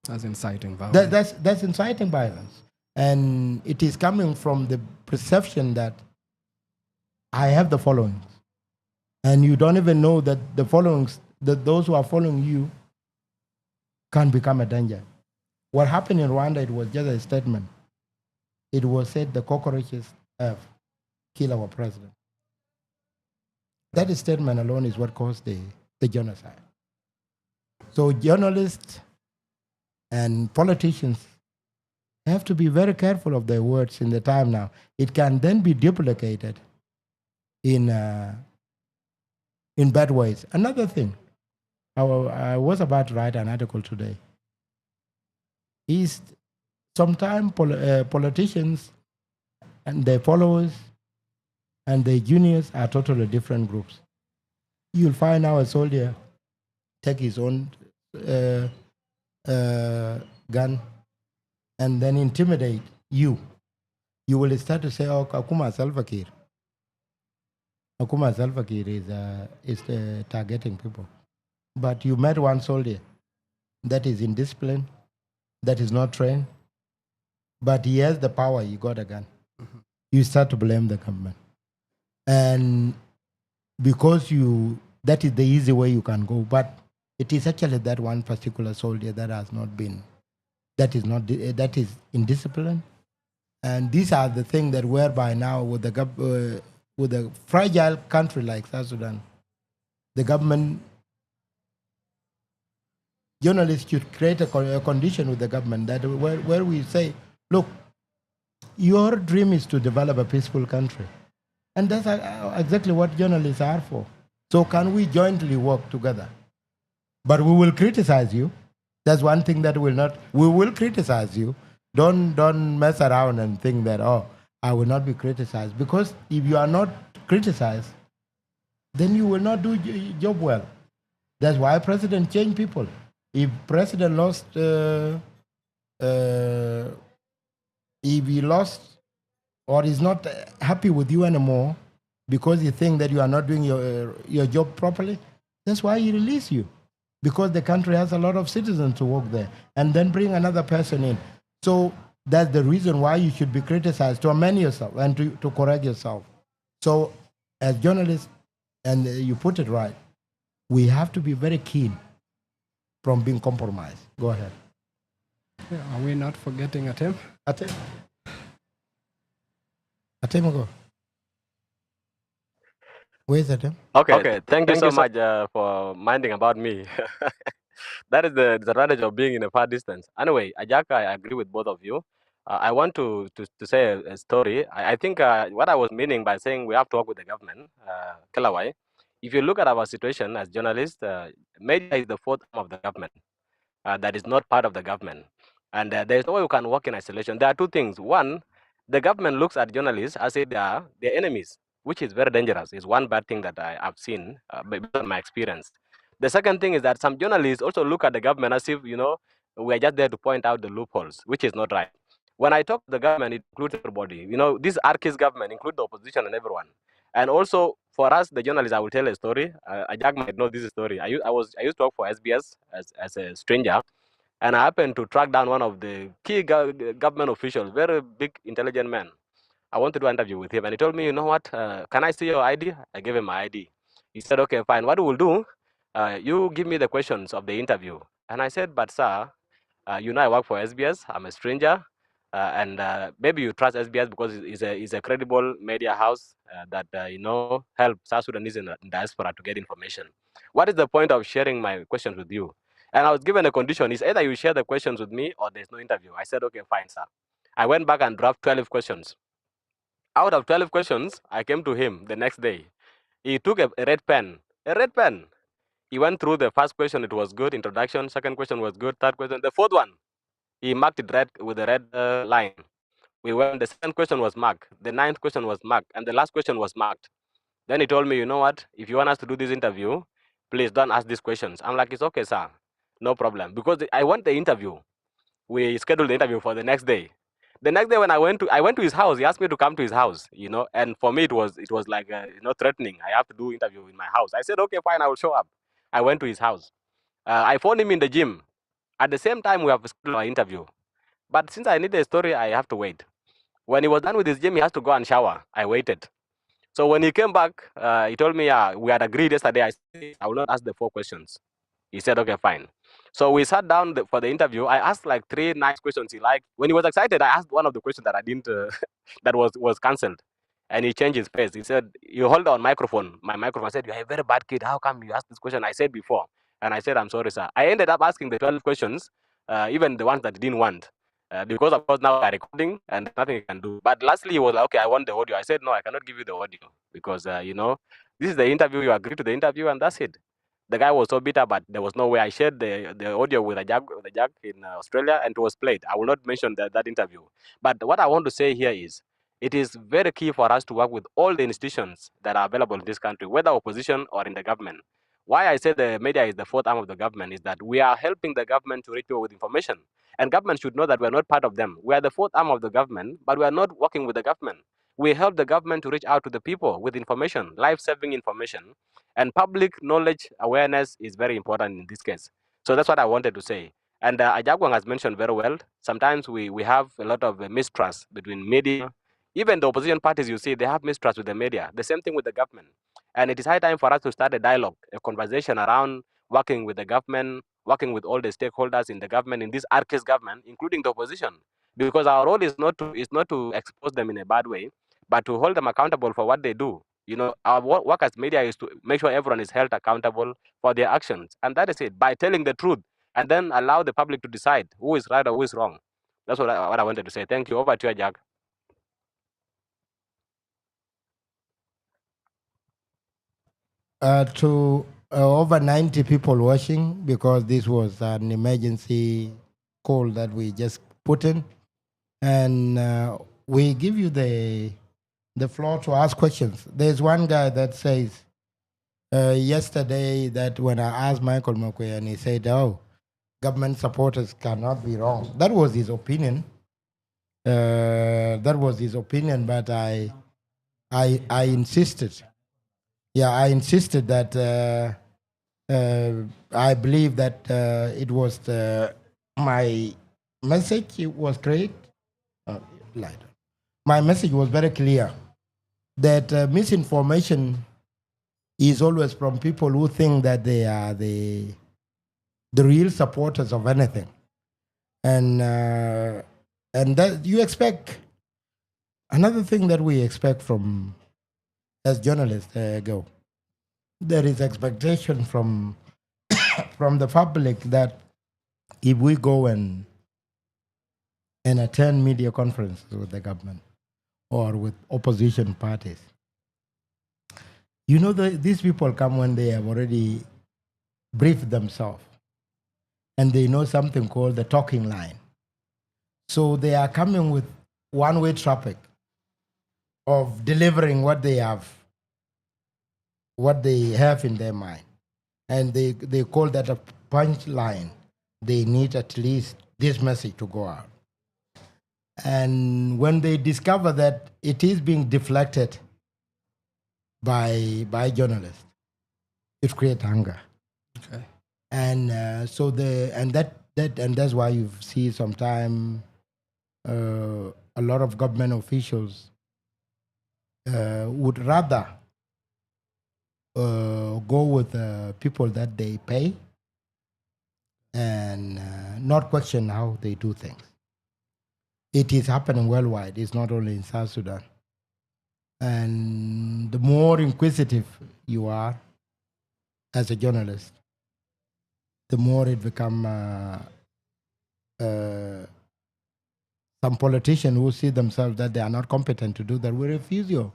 That's inciting violence. That's inciting violence. And it is coming from the perception that I have the following. And you don't even know that the followings, that those who are following you can become a danger. What happened in Rwanda, it was just a statement. It was said the cockroaches have killed our president. That statement alone is what caused the genocide. So journalists and politicians have to be very careful of their words in the time now. It can then be duplicated in bad ways. Another thing, I was about to write an article today, is sometimes politicians and their followers and their juniors are totally different groups. You'll find now a soldier take his own gun and then intimidate you. You will start to say, oh, Akuma Salva Kiir. Akuma Salva Kiir is targeting people. But you met one soldier that is indisciplined, that is not trained, but he has the power, he got a gun. Mm-hmm. You start to blame the government. And because that is the easy way you can go, but it is actually that one particular soldier that has not been, that is indisciplined. And these are the things that whereby now with a fragile country like South Sudan, the government, journalists should create a condition with the government that where we say, look, your dream is to develop a peaceful country. And that's exactly what journalists are for. So can we jointly work together? But we will criticize you. That's one thing that we will criticize you. Don't mess around and think that, oh, I will not be criticized. Because if you are not criticized, then you will not do your job well. That's why president changed people. If president lost, if he lost or is not happy with you anymore because he thinks that you are not doing your job properly, that's why he released you. Because the country has a lot of citizens to work there, and then bring another person in. So that's the reason why you should be criticized, to amend yourself and to correct yourself. So as journalists, and you put it right, we have to be very keen from being compromised. Go ahead. Yeah, are we not forgetting Atem? Atem, go. Where's Atem? Okay. Thank you so much for minding about me. That is the disadvantage of being in a far distance. Anyway, Ajak, I agree with both of you. I want to say a story. I think what I was meaning by saying we have to work with the government, Kelowai. If you look at our situation as journalists, media is the fourth arm of the government. That is not part of the government. And there is no way we can work in isolation. There are two things. One, the government looks at journalists as if they are their enemies, which is very dangerous. It's one bad thing that I have seen based on my experience. The second thing is that some journalists also look at the government as if, we are just there to point out the loopholes, which is not right. When I talk to the government, it includes everybody. This anarchist government includes the opposition and everyone. And also, for us, the journalists, I will tell a story. Ajak might know this story. I used to work for SBS as a stranger, and I happened to track down one of the key government officials, very big, intelligent man. I want to do an interview with him, and he told me, you know what, can I see your ID? I gave him my ID. He said, okay, fine. What we will do, you give me the questions of the interview. And I said, but sir, I work for SBS. I'm a stranger. And maybe you trust SBS because it's a credible media house that, help South Sudanese in diaspora to get information. What is the point of sharing my questions with you? And I was given a condition. It's either you share the questions with me or there's no interview. I said, okay, fine, sir. I went back and dropped 12 questions. Out of 12 questions, I came to him the next day. He took a red pen, He went through the first question, it was good, introduction, second question was good, third question, the fourth one, he marked it red with a red line. We went, the second question was marked, the ninth question was marked, and the last question was marked. Then he told me, you know what, if you want us to do this interview, please don't ask these questions. I'm like, it's okay, sir, no problem. Because I want the interview. We scheduled the interview for the next day. The next day when I went to his house, he asked me to come to his house, and for me it was like threatening. I have to do interview in my house. I said, okay, fine, I will show up. I went to his house. I found him in the gym. At the same time, we have scheduled our interview. But since I need a story, I have to wait. When he was done with his gym, he has to go and shower. I waited. So when he came back, he told me, we had agreed yesterday. I said, I will not ask the 4 questions. He said, okay, fine. So we sat down for the interview. I asked like 3 nice questions he liked. When he was excited, I asked one of the questions that I didn't, that was cancelled. And he changed his face. He said, you hold on microphone. My microphone. I said, you're a very bad kid. How come you asked this question? I said before. And I said, I'm sorry, sir. I ended up asking the 12 questions, even the ones that he didn't want. Because of course now we're recording and nothing you can do. But lastly, he was like, okay, I want the audio. I said, no, I cannot give you the audio because, this is the interview. You agree to the interview and that's it. The guy was so bitter, but there was no way. I shared the audio with Ajak in Australia and it was played. I will not mention that interview. But what I want to say here is, it is very key for us to work with all the institutions that are available in this country, whether opposition or in the government. Why I say the media is the 4th arm of the government is that we are helping the government to reach people with information. And government should know that we are not part of them. We are the 4th arm of the government, but we are not working with the government. We help the government to reach out to the people with information, life-saving information, and public knowledge awareness is very important in this case. So that's what I wanted to say. And Ajakguong has mentioned very well, sometimes we have a lot of mistrust between media. Even the opposition parties, you see, they have mistrust with the media. The same thing with the government. And it is high time for us to start a dialogue, a conversation around working with the government, working with all the stakeholders in the government, in this arcade government, including the opposition. Because our role is not to expose them in a bad way, but to hold them accountable for what they do. Our work as media is to make sure everyone is held accountable for their actions. And that is it, by telling the truth and then allow the public to decide who is right or who is wrong. That's what I wanted to say. Thank you. Over to you, Jack. To over 90 people watching, because this was an emergency call that we just put in. And we give you the floor to ask questions. There's one guy that says yesterday that when I asked Michael Mokwe and he said, oh, government supporters cannot be wrong. That was his opinion. But I insisted. Yeah, I insisted that I believe that it was my message. It was great. My message was very clear that misinformation is always from people who think that they are the real supporters of anything, and that you expect. Another thing that we expect from as journalists, there is expectation from the public that if we go and attend media conferences with the government or with opposition parties, these people come when they have already briefed themselves and they know something called the talking line. So they are coming with one-way traffic of delivering what they have in their mind. And they call that a punch line. They need at least this message to go out. And when they discover that it is being deflected by journalists, it creates anger. Okay. And that's why you see sometimes a lot of government officials would rather go with people that they pay and not question how they do things. It is happening worldwide. It's not only in South Sudan. And the more inquisitive you are as a journalist, the more it becomes some politicians who see themselves that they are not competent to do that will refuse your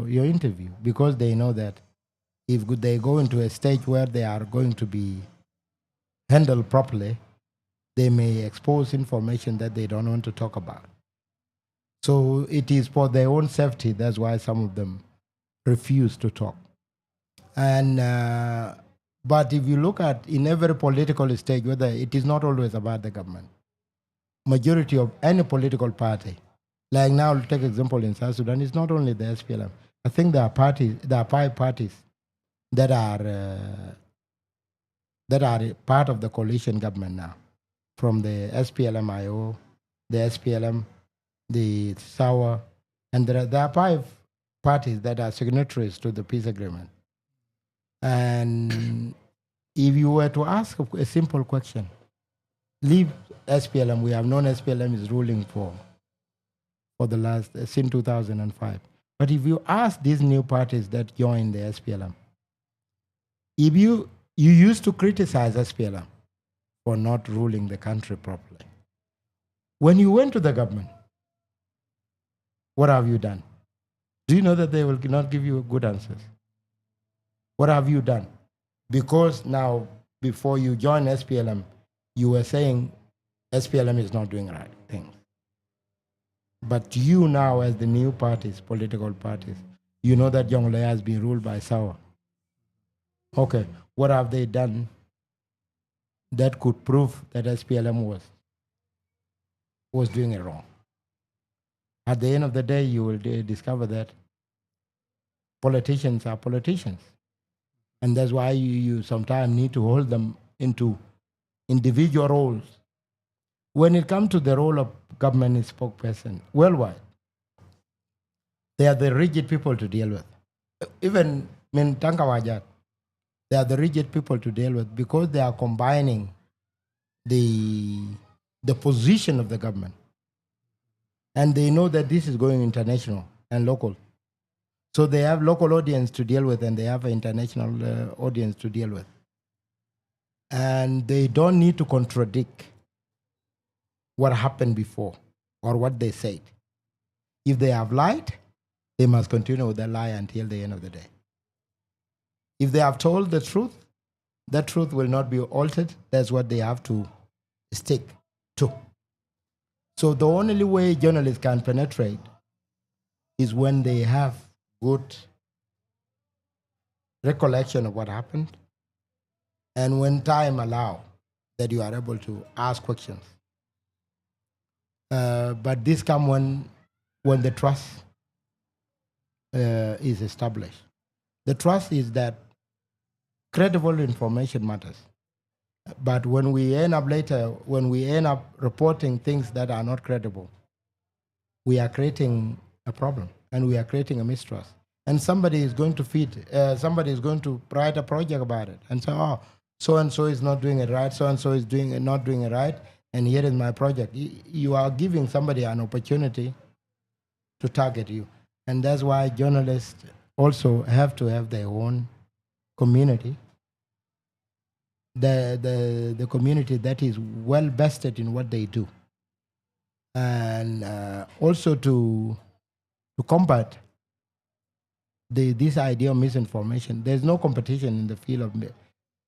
interview because they know that if they go into a stage where they are going to be handled properly, they may expose information that they don't want to talk about. So it is for their own safety. That's why some of them refuse to talk. And but if you look at in every political stage, whether it is not always about the government, majority of any political party, like now, take example in South Sudan, it's not only the SPLM. I think there are 5 parties that are part of the coalition government now, from the SPLM-IO, the SPLM, the SAWA, and there are 5 parties that are signatories to the peace agreement. And if you were to ask a simple question, leave SPLM, we have known SPLM is ruling for the last, since 2005. But if you ask these new parties that joined the SPLM, if you used to criticize SPLM for not ruling the country properly. When you went to the government, what have you done? Do you know that they will not give you good answers? What have you done? Because now, before you join SPLM, you were saying SPLM is not doing right things. But you now, as the new parties, political parties, you know that Jonglei has been ruled by SAWA. Okay, what have they done that could prove that SPLM was doing it wrong? At the end of the day, you will discover that politicians are politicians. And that's why you sometimes need to hold them into individual roles. When it comes to the role of government spokesperson worldwide, they are the rigid people to deal with. Even in Tankawajat, they are the rigid people to deal with because they are combining the position of the government. And they know that this is going international and local. So they have local audience to deal with and they have an international audience to deal with. And they don't need to contradict what happened before or what they said. If they have lied, they must continue with their lie until the end of the day. If they have told the truth, that truth will not be altered. That's what they have to stick to. So the only way journalists can penetrate is when they have good recollection of what happened, and when time allows that you are able to ask questions. But this comes when the trust is established. The trust is that credible information matters. But when we end up reporting things that are not credible, we are creating a problem and we are creating a mistrust. And somebody is going to write a project about it and say, oh, so-and-so is not doing it right, so-and-so is not doing it right, and here is my project. You are giving somebody an opportunity to target you. And that's why journalists also have to have their own community, the community that is well vested in what they do. And also to combat this idea of misinformation. There's no competition in the field of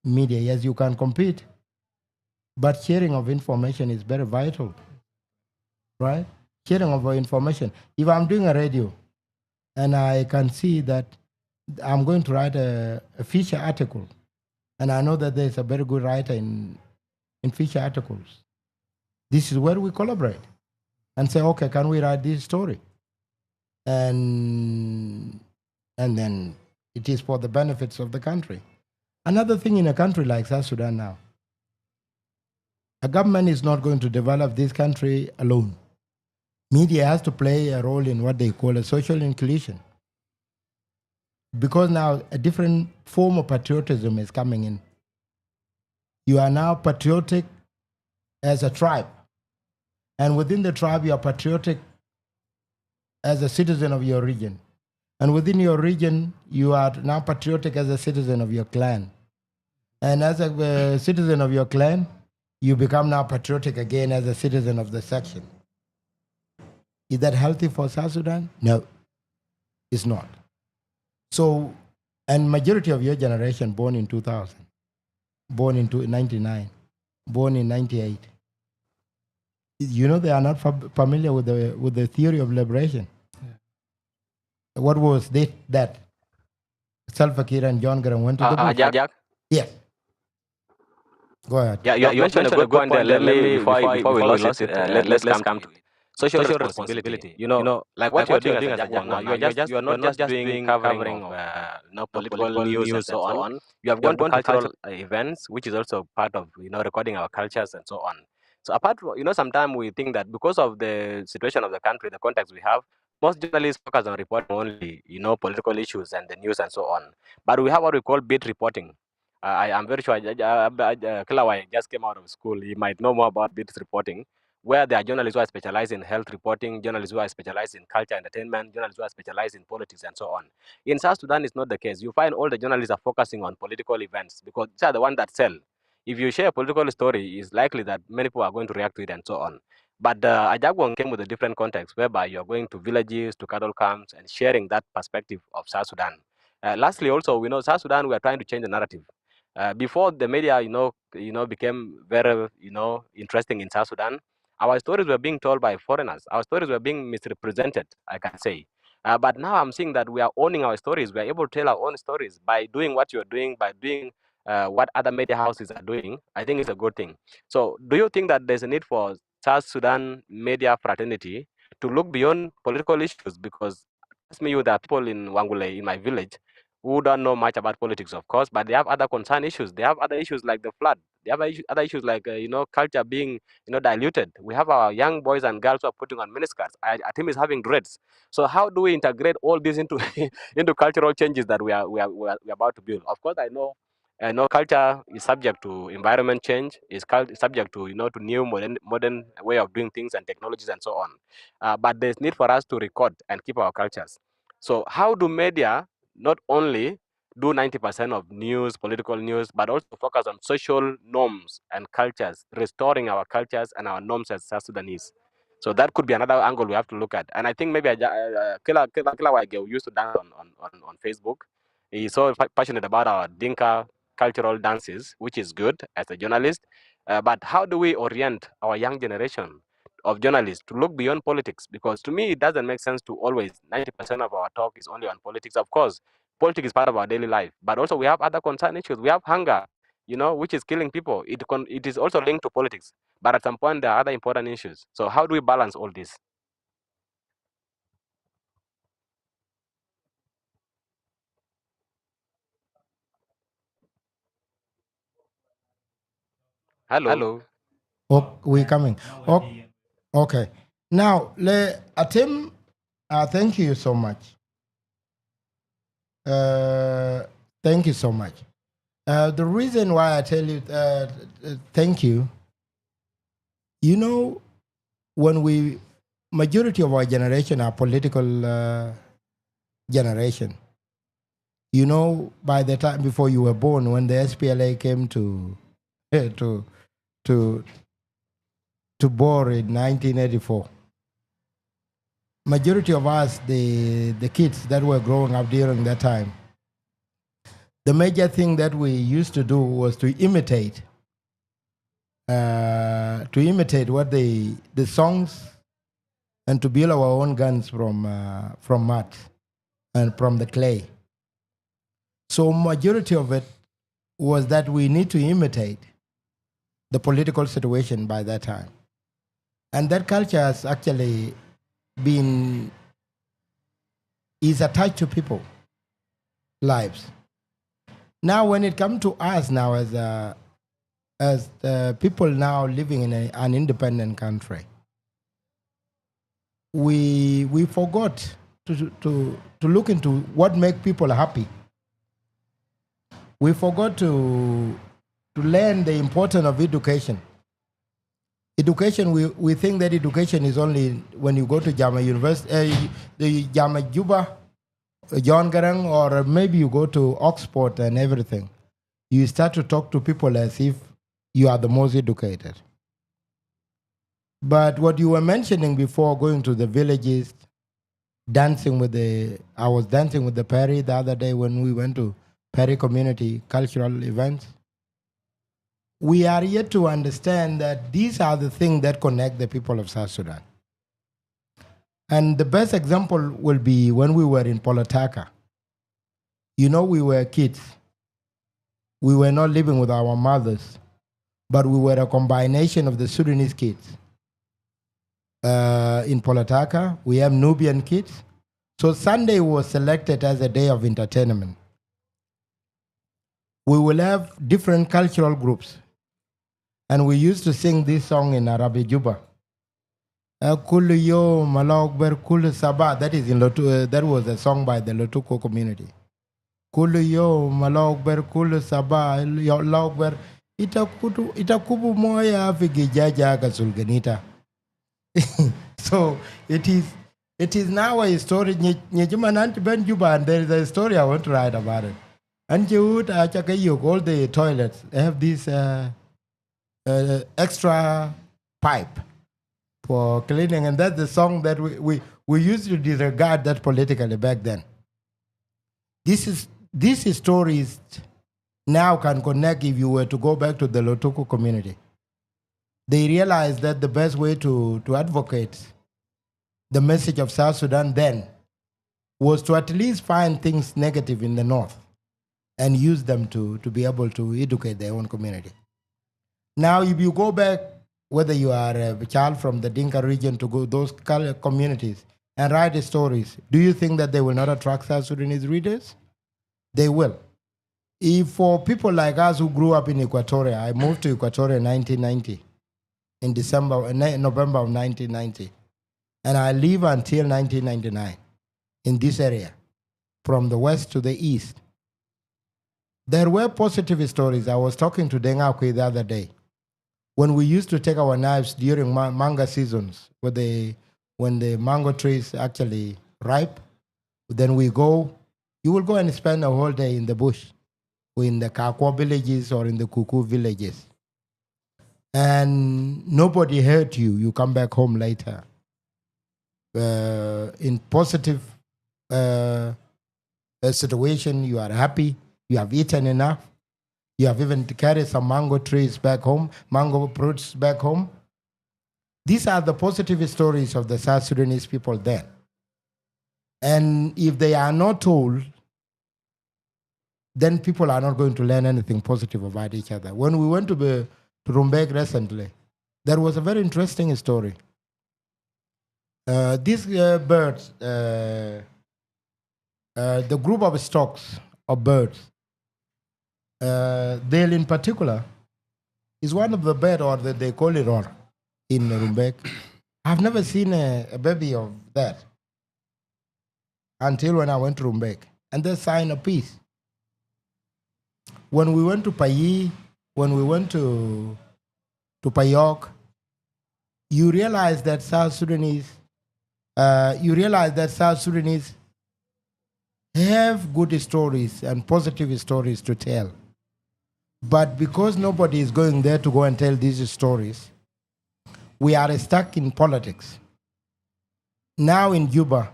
media. Yes, you can compete, but sharing of information is very vital, right? Sharing of information. If I'm doing a radio and I can see that I'm going to write a feature article, and I know that there's a very good writer in feature articles, this is where we collaborate and say, okay, can we write this story? And then it is for the benefits of the country. Another thing in a country like South Sudan now, a government is not going to develop this country alone. Media has to play a role in what they call a social inclusion. Because now a different form of patriotism is coming in. You are now patriotic as a tribe. And within the tribe, you are patriotic as a citizen of your region. And within your region, you are now patriotic as a citizen of your clan. And as a citizen of your clan, you become now patriotic again as a citizen of the section. Is that healthy for South Sudan? No, it's not. So And majority of your generation born in 2000, born in 99, born in 98. You know they are not familiar with the theory of liberation. Yeah. What was that? Salva Kiir and John Garang went to the bush. Ajak? Yes. Go ahead. Yeah, you mentioned a good point there. Let me before we lose it, let's come to it. Social responsibility. Like what you're doing as a Ajakguong now, you are not just doing covering of political news and so on. You have gone to cultural events, which is also part of recording our cultures and so on. So apart from sometimes we think that because of the situation of the country, the context we have, most journalists focus on reporting only political issues and the news and so on. But we have what we call beat reporting. I am very sure Kelowai just came out of school. He might know more about beat reporting, where there are journalists who are specialized in health reporting, journalists who are specialized in culture, entertainment, journalists who are specialized in politics, and so on. In South Sudan, it's not the case. You find all the journalists are focusing on political events because these are the ones that sell. If you share a political story, it's likely that many people are going to react to it and so on. But Ajakguong came with a different context, whereby you're going to villages, to cattle camps, and sharing that perspective of South Sudan. Lastly, also, we know South Sudan, we are trying to change the narrative. Before the media, became very, interesting in South Sudan, our stories were being told by foreigners. Our stories were being misrepresented, I can say. But now I'm seeing that we are owning our stories. We are able to tell our own stories by doing what you're doing, by doing what other media houses are doing. I think it's a good thing. So do you think that there's a need for South Sudan media fraternity to look beyond political issues? Because trust me, there are people in Wangule, in my village, who don't know much about politics, of course, but they have other concern issues. They have other issues like the flood. They have other issues like, culture being, diluted. We have our young boys and girls who are putting on miniskirts. Atem is having dreads. So how do we integrate all this into into cultural changes that we are about to build? Of course, I know culture is subject to environment change, is subject to to new modern way of doing things and technologies and so on. But there's need for us to record and keep our cultures. So how do media not only do 90% of news, political news, but also focus on social norms and cultures, restoring our cultures and our norms as South Sudanese? So that could be another angle we have to look at. And I think maybe Kila used to dance on Facebook. He's so passionate about our Dinka cultural dances, which is good as a journalist. But how do we orient our young generation of journalists to look beyond politics? Because to me, it doesn't make sense to always 90% of our talk is only on politics. Of course, politics is part of our daily life, but also we have other concern issues. We have hunger, which is killing people. It is also linked to politics, but at some point there are other important issues. So how do we balance all this? Hello. Oh, we're coming. Oh, okay. Now, Atem, thank you so much. Thank you so much. The reason why I tell you thank you, when majority of our generation are political generation. By the time before you were born, when the SPLA came to Bor in 1984, majority of us, the kids that were growing up during that time, the major thing that we used to do was to imitate what the songs, and to build our own guns from mud and from the clay. So majority of it was that we need to imitate the political situation by that time. And that culture has actually is attached to people lives. Now, when it comes to us now as people now living in an independent country, we forgot to look into what makes people happy. We forgot to learn the importance of education. Education, we think that education is only when you go to Jama University, the Jama Juba, John Garang, or maybe you go to Oxford and everything. You start to talk to people as if you are the most educated. But what you were mentioning before, going to the villages, I was dancing with the Perry the other day when we went to Perry community cultural events. We are yet to understand that these are the things that connect the people of South Sudan. And the best example will be when we were in Polotaka. You know, we were kids. We were not living with our mothers, but we were a combination of the Sudanese kids. In Polotaka, we have Nubian kids. So Sunday was selected as a day of entertainment. We will have different cultural groups. And we used to sing this song in Arabic Juba. Kulu yo malogber kulu sabah. That is in Lotu. That was a song by the Lotuko community. Kulu yo malogber kulu sabah yo logber itakubu moya figijaja kasulganita. So it is now a story. Nyejumanant ben Juba, and there is a story I want to write about it. And you all the toilets have this extra pipe for cleaning, and that's the song that we used to disregard that politically back then. These stories now can connect if you were to go back to the Lotuku community. They realized that the best way to advocate the message of South Sudan then was to at least find things negative in the north and use them to be able to educate their own community. Now, if you go back, whether you are a child from the Dinka region, to go those communities and write the stories, do you think that they will not attract South Sudanese readers? They will. If for people like us who grew up in Equatoria, I moved to Equatoria in 1990, in November of 1990, and I live until 1999 in this area, from the west to the east. There were positive stories. I was talking to Dengakwe the other day. When we used to take our knives during manga seasons, when the mango trees actually ripe, then you will go and spend a whole day in the bush, or in the Kakwa villages or in the Kuku villages. And nobody hurt you. You come back home later. In positive situation, you are happy. You have eaten enough. You have even carried some mango trees back home, mango fruits back home. These are the positive stories of the South Sudanese people then. And if they are not told, then people are not going to learn anything positive about each other. When we went to Rumbek recently, there was a very interesting story. These birds, the group of stocks of birds, Dale in particular, is one of the birds, or they call it or in Rumbek. I've never seen a baby of that until when I went to Rumbek. And they sign a peace. When we went to Payi, when we went to Payok, you realize that South Sudanese have good stories and positive stories to tell. But because nobody is going there to go and tell these stories, we are stuck in politics. Now in Juba,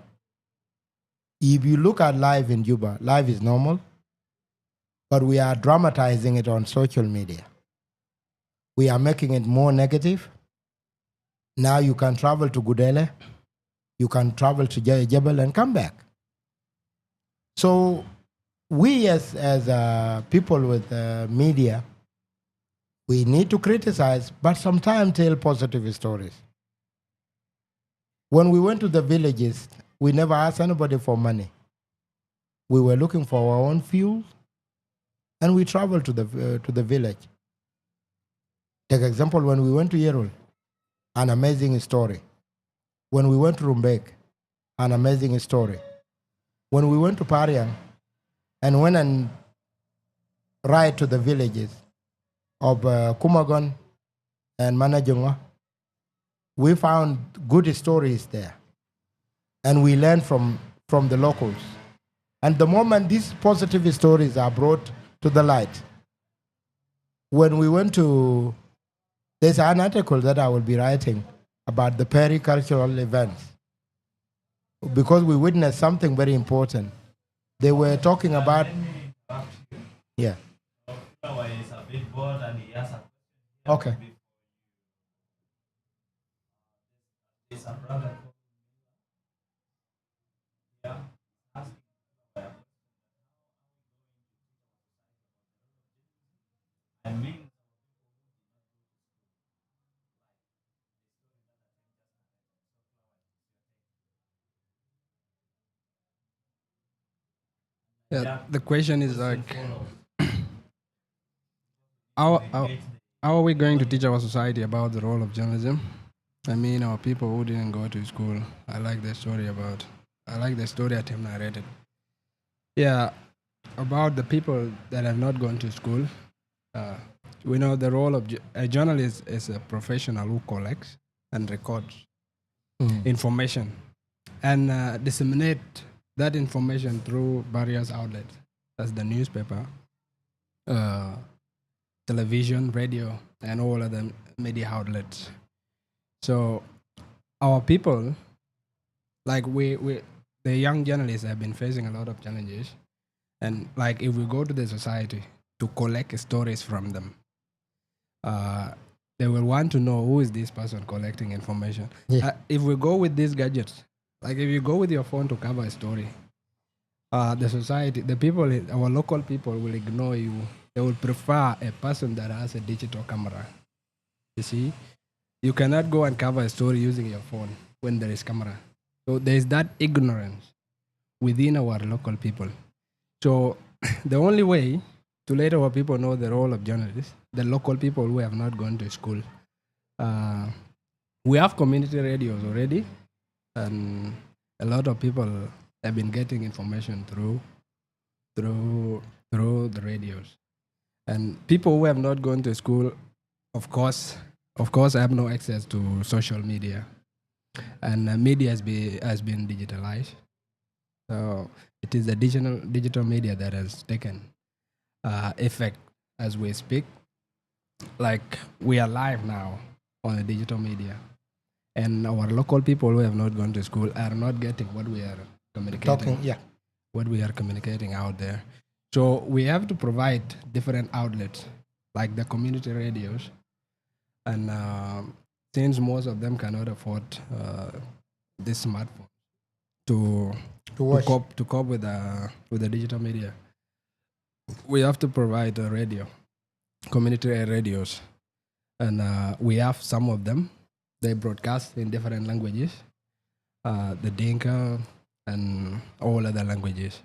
if you look at life in Juba, life is normal, but we are dramatizing it on social media. We are making it more negative. Now you can travel to Gudele, you can travel to Jebel and come back. So we as people with media, we need to criticize, but sometimes tell positive stories. When we went to the villages, we never asked anybody for money. We were looking for our own fuel, and we traveled to the village. Take example, when we went to Yerul, an amazing story. When we went to Rumbek, an amazing story. When we went to Pariang and went and ride to the villages of Kumagon and Manajunga, we found good stories there. And we learned from the locals. And the moment these positive stories are brought to the light, when we went to, there's an article that I will be writing about the peri-cultural events. because we witnessed something very important. They were talking about, yeah. Okay. Yeah, the question is like, how, how, how are we going to teach our society about the role of journalism? I mean, our people who didn't go to school. I like the story Atem narrated. Yeah, about the people that have not gone to school. We know the role of a journalist is a professional who collects and records information and disseminate that information through various outlets, as the newspaper, television, radio, and all other media outlets. So our people, like the young journalists have been facing a lot of challenges. And like if we go to the society to collect stories from them, they will want to know who is this person collecting information. Yeah. If we go with these gadgets, like if you go with your phone to cover a story, the society, the people, our local people will ignore you. They will prefer a person that has a digital camera. You see, you cannot go and cover a story using your phone when there is camera. So there is that ignorance within our local people. So the only way to let our people know the role of journalists, the local people who have not gone to school, we have community radios already, and a lot of people have been getting information through the radios. And people who have not gone to school, of course, have no access to social media, and media has been digitalized. So it is the digital media that has taken effect as we speak. Like we are live now on the digital media, and our local people who have not gone to school are not getting what we are communicating. What we are communicating out there. So we have to provide different outlets, like the community radios, and since most of them cannot afford this smartphone to cope with the digital media, we have to provide a radio, community radios, and we have some of them. They broadcast in different languages, the Dinka and all other languages.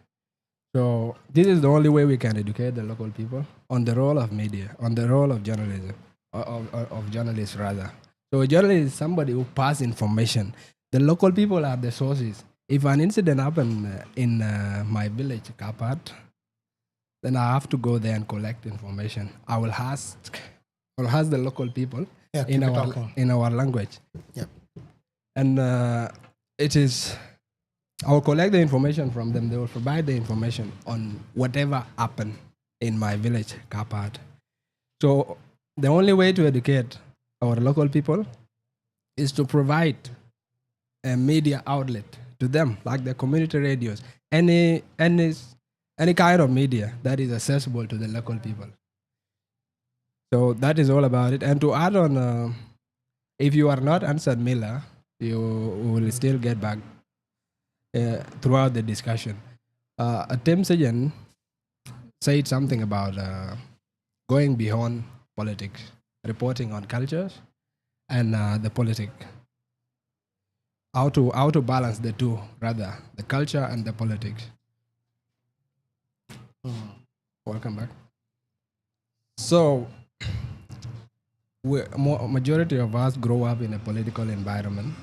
So this is the only way we can educate the local people on the role of media, on the role of journalism, of journalists rather. So a journalist is somebody who passes information. The local people are the sources. If an incident happened in my village, Kapat, then I have to go there and collect information. I will ask the local people in our language. Yep. And I will collect the information from them. They will provide the information on whatever happened in my village, Kapat. So the only way to educate our local people is to provide a media outlet to them, like the community radios, any kind of media that is accessible to the local people. So that is all about it. And to add on, if you are not answered, Miller, you will still get back throughout the discussion. Atem Sejin said something about going beyond politics, reporting on cultures and the politics. How to balance the two, rather, the culture and the politics. Welcome back. So, majority of us grow up in a political environment,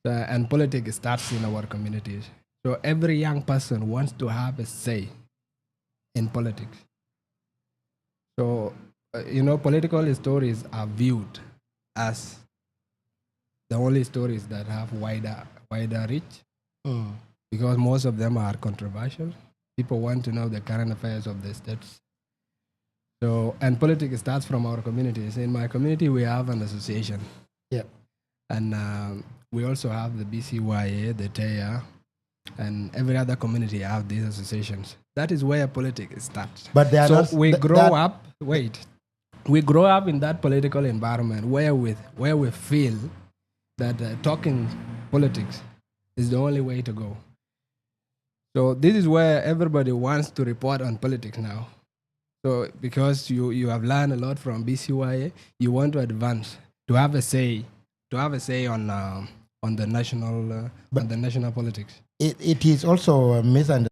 and politics starts in our communities. So every young person wants to have a say in politics. So, political stories are viewed as the only stories that have wider reach, because most of them are controversial. People want to know the current affairs of the states. So, and politics starts from our communities. In my community, we have an association. Yep. And we also have the BCYA, the TEA, and every other community have these associations. That is where politics starts. But they are so not, we grow up. Wait, we grow up in that political environment where we feel that talking politics is the only way to go. So this is where everybody wants to report on politics now. So because you have learned a lot from BCYA, you want to advance, to have a say on the national politics. It is also a misunderstanding.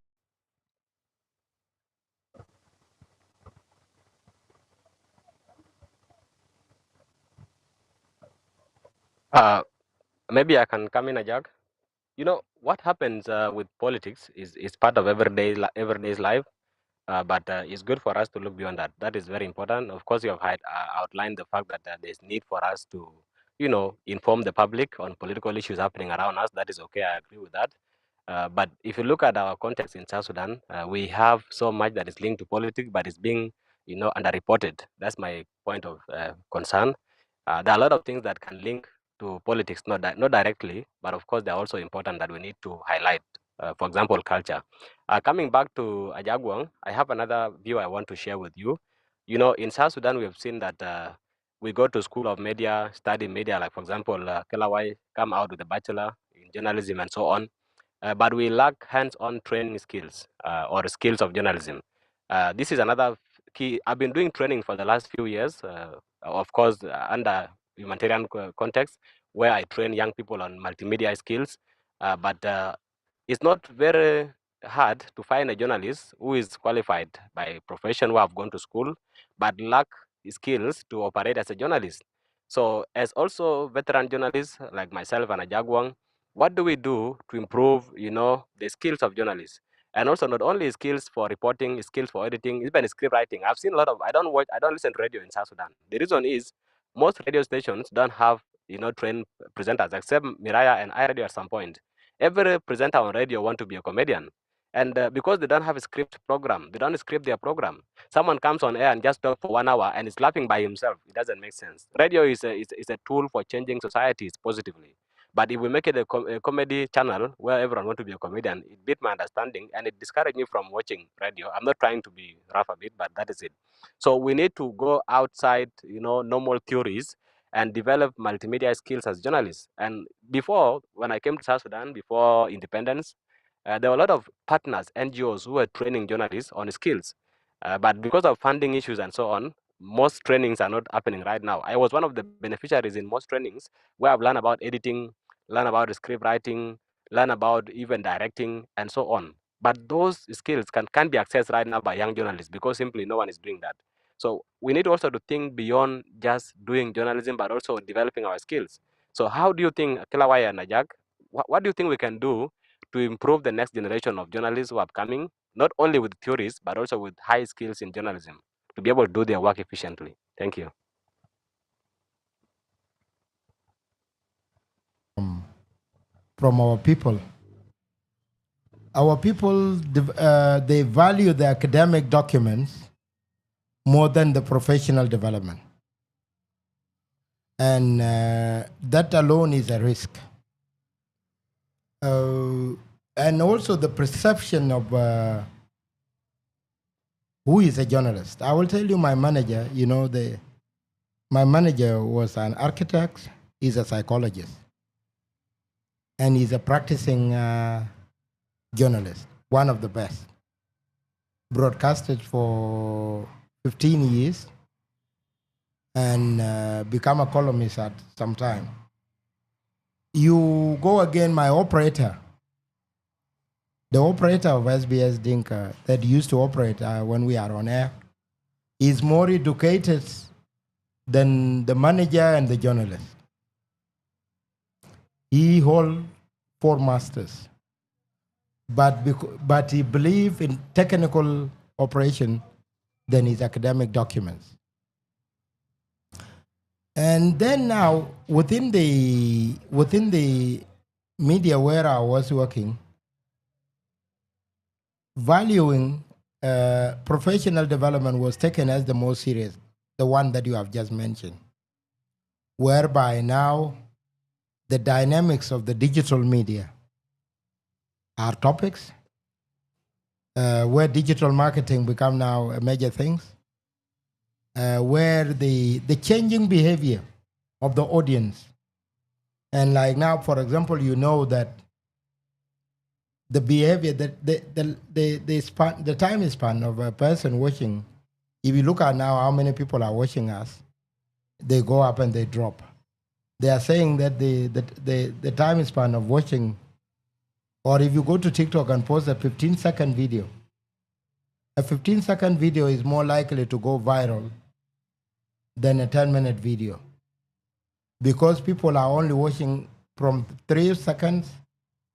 Maybe I can come in, Ajak. You know what happens with politics is part of everyday's life, but it's good for us to look beyond that. That is very important. Of course, you have outlined the fact that there's need for us to, inform the public on political issues happening around us. That is okay. I agree with that. But if you look at our context in South Sudan, we have so much that is linked to politics, but it's being, underreported. That's my point of concern. There are a lot of things that can link to politics, not directly, but of course they're also important that we need to highlight. For example, culture. Coming back to Ajakguong, I have another view I want to share with you. You know, in South Sudan, we have seen that we go to school of media, study media, like for example, Kelowai come out with a bachelor in journalism and so on. But we lack hands-on training skills or skills of journalism. This is another key. I've been doing training for the last few years, of course, under humanitarian context, where I train young people on multimedia skills. But it's not very hard to find a journalist who is qualified by profession, who have gone to school, but lack skills to operate as a journalist. So as also veteran journalists like myself and Ajakguong, what do we do to improve, the skills of journalists? And also not only skills for reporting, skills for editing, even script writing. I've seen a lot of, I don't listen to radio in South Sudan. The reason is most radio stations don't have, trained presenters, except Miraya and iRadio at some point. Every presenter on radio want to be a comedian. And because they don't have a script program, they don't script their program. Someone comes on air and just talk for 1 hour and is laughing by himself. It doesn't make sense. Radio is a tool for changing societies positively. But if we make it a comedy channel where everyone wants to be a comedian, it beat my understanding and it discouraged me from watching radio. I'm not trying to be rough a bit, but that is it. So we need to go outside, normal theories and develop multimedia skills as journalists. And before, when I came to South Sudan, before independence, there were a lot of partners, NGOs, who were training journalists on skills. But because of funding issues and so on, most trainings are not happening right now. I was one of the beneficiaries in most trainings where I've learned about editing, learn about script writing, learn about even directing, and so on. But those skills can't be accessed right now by young journalists because simply no one is doing that. So we need also to think beyond just doing journalism, but also developing our skills. So how do you think, Kelowai and Ajak, what do you think we can do to improve the next generation of journalists who are coming, not only with theories, but also with high skills in journalism to be able to do their work efficiently? Thank you. From our people. Our people, they value the academic documents more than the professional development. And that alone is a risk. And also the perception of who is a journalist. I will tell you my manager, my manager was an architect, he's a psychologist. And he's a practicing journalist, one of the best. Broadcasted for 15 years and become a columnist at some time. You go again, my operator, the operator of SBS Dinka that used to operate when we are on air, is more educated than the manager and the journalist. He holds 4 masters, but he believes in technical operation than his academic documents. And then now, within the media where I was working, valuing professional development was taken as the most serious, the one that you have just mentioned, whereby now the dynamics of the digital media are topics where digital marketing become now a major thing, where the changing behavior of the audience. And like now, for example, you know that the behavior, that the time span of a person watching, if you look at now how many people are watching us, they go up and they drop. They are saying that the time span of watching, or if you go to TikTok and post a 15-second video, a 15-second video is more likely to go viral than a 10-minute video, because people are only watching from 3 seconds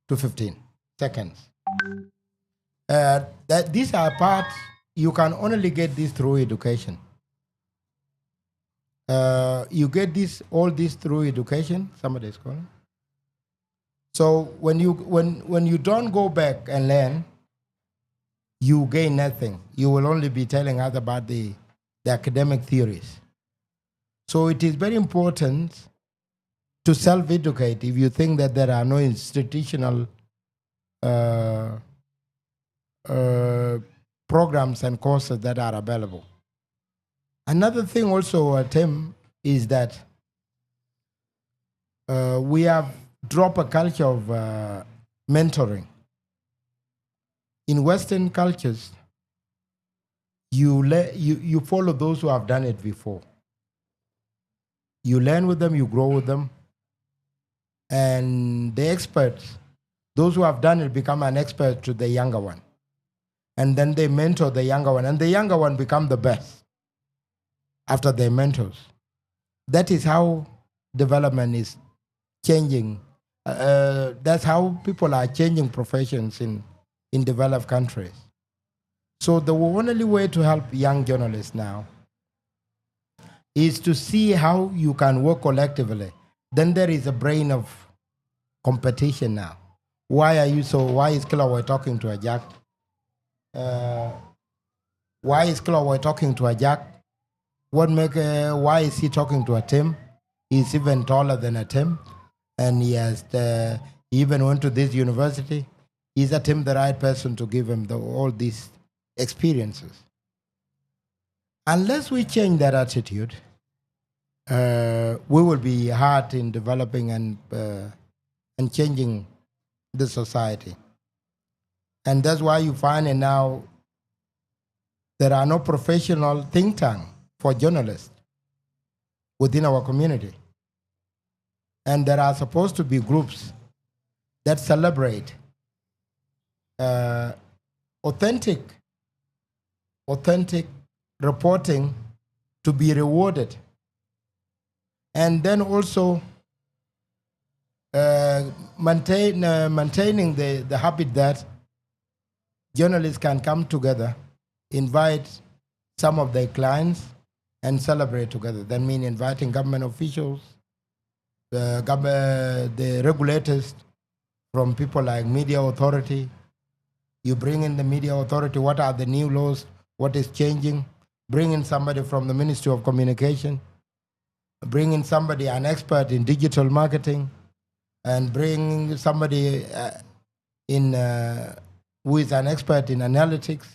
to 15 seconds. That these are parts, you can only get this through education. You get all this through education. Somebody is calling. So when you don't go back and learn, you gain nothing. You will only be telling others about the academic theories. So it is very important to self-educate if you think that there are no institutional programs and courses that are available. Another thing also, Tim, is that we have dropped a culture of mentoring. In Western cultures, you follow those who have done it before. You learn with them, you grow with them, and the experts, those who have done it, become an expert to the younger one. And then they mentor the younger one, and the younger one become the best after their mentors. That is how development is changing. That's how people are changing professions in developed countries. So the only way to help young journalists now is to see how you can work collectively. Then there is a brain of competition now. Why is Kelowai talking to Ajak? Why is Kelowai talking to Ajak? Why is he talking to Atem? He's even taller than Atem, and he even went to this university. Is Atem the right person to give him all these experiences? Unless we change that attitude, we will be hard in developing and changing the society. And that's why you find it now there are no professional think tank for journalists within our community. And there are supposed to be groups that celebrate authentic reporting to be rewarded. And then also maintaining the habit that journalists can come together, invite some of their clients, and celebrate together. That means inviting government officials, the regulators, from people like media authority. You bring in the media authority, what are the new laws, what is changing. Bring in somebody from the Ministry of Communication. Bring in somebody, an expert in digital marketing, and bring somebody who is an expert in analytics.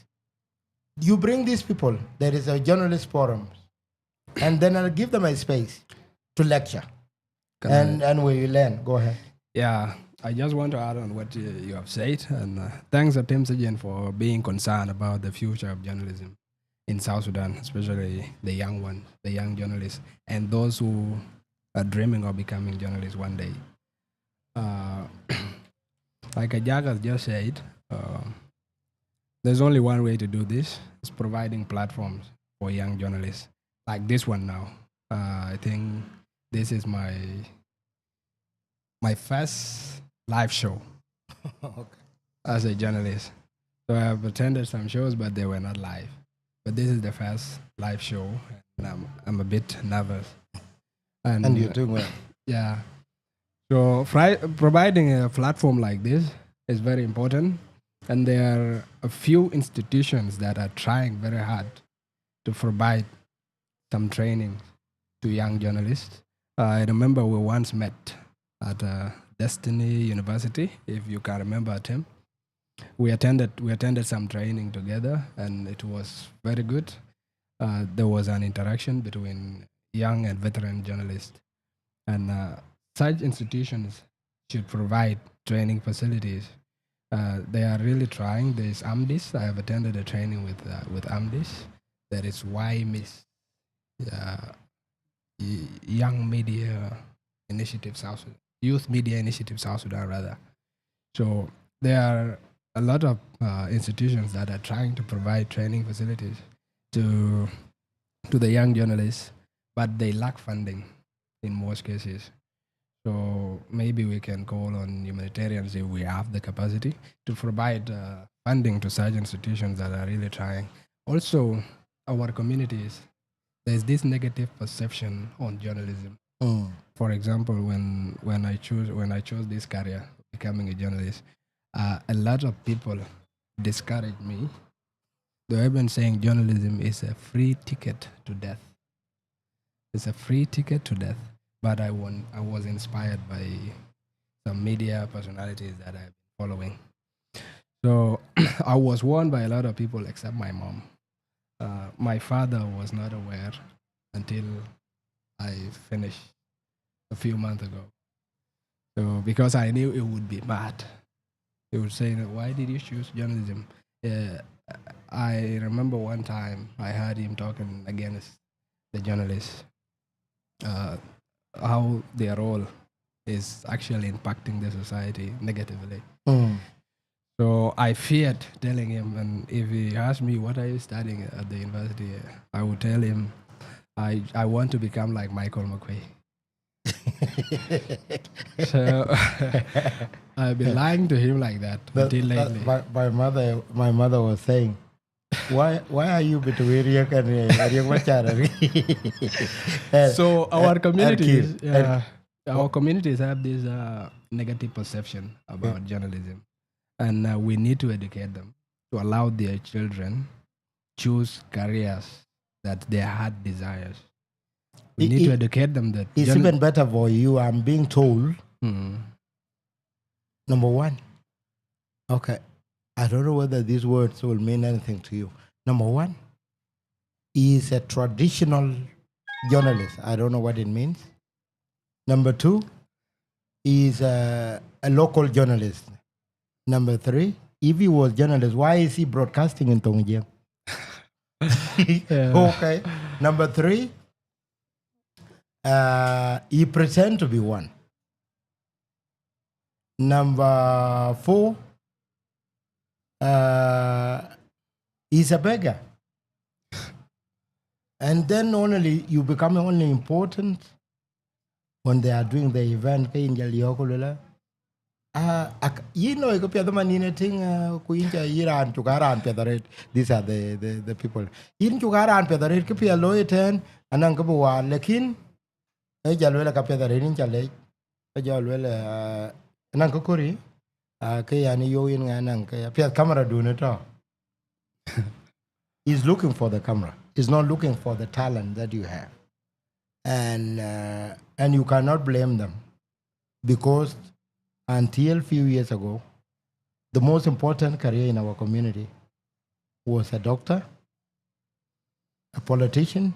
You bring these people, there is a journalist forum, and then I'll give them a space to lecture. And we learn. Go ahead. Yeah, I just want to add on what you have said, and thanks to Sejin for being concerned about the future of journalism in South Sudan, especially the young ones, the young journalists, and those who are dreaming of becoming journalists one day. Like Ajak has just said, there's only one way to do this. It's providing platforms for young journalists, like this one now. I think this is my first live show as a journalist. So I have attended some shows, but they were not live. But this is the first live show, and I'm a bit nervous. And you're doing well. Yeah. So providing a platform like this is very important. And there are a few institutions that are trying very hard to provide some training to young journalists. I remember we once met at Destiny University, if you can remember Atem. We attended some training together, and it was very good. There was an interaction between young and veteran journalists, and such institutions should provide training facilities. They are really trying. There is AMDIS. I have attended a training with AMDIS. There is YMIS, Young Media Initiative South Sudan, Youth Media Initiative South Sudan rather. So there are a lot of institutions that are trying to provide training facilities to the young journalists, but they lack funding in most cases. So maybe we can call on humanitarians if we have the capacity to provide funding to such institutions that are really trying. Also, our communities, there's this negative perception on journalism. For example, when I chose this career, becoming a journalist, a lot of people discouraged me. They have been saying journalism is a free ticket to death. It's a free ticket to death. But I was inspired by some media personalities that I've been following. So I was warned by a lot of people except my mom. My father was not aware until I finished a few months ago. So because I knew it would be bad. They would say, why did you choose journalism? I remember one time I heard him talking against the journalists. How their role is actually impacting the society negatively. So I feared telling him, and if he asked me what are you studying at the university, I would tell him I want to become like Michael McQuay. So I've been lying to him like that until lately. My mother was saying, why are you between Riek and Riek? So our communities, our communities have this negative perception about journalism, and we need to educate them to allow their children choose careers that their heart desires. We need to educate them that it's even better for you. I'm being told. Number one, okay. I don't know whether these words will mean anything to you. Number one, he is a traditional journalist. I don't know what it means. Number two, he is a local journalist. Number three, if he was journalist, why is he broadcasting in Tongjang? Okay. Number three, he pretend to be one. Number four, he's a beggar. And then only you become only important when they are doing the event. You know, these are the people. In Chugaran Pedaret, Kipia Loyten, and Uncle Lekin, Ejalwella Capedarin Chale, Ejalwella Nankokuri. Camera doing it all. He's looking for the camera. He's not looking for the talent that you have, and you cannot blame them, because until a few years ago, the most important career in our community was a doctor, a politician,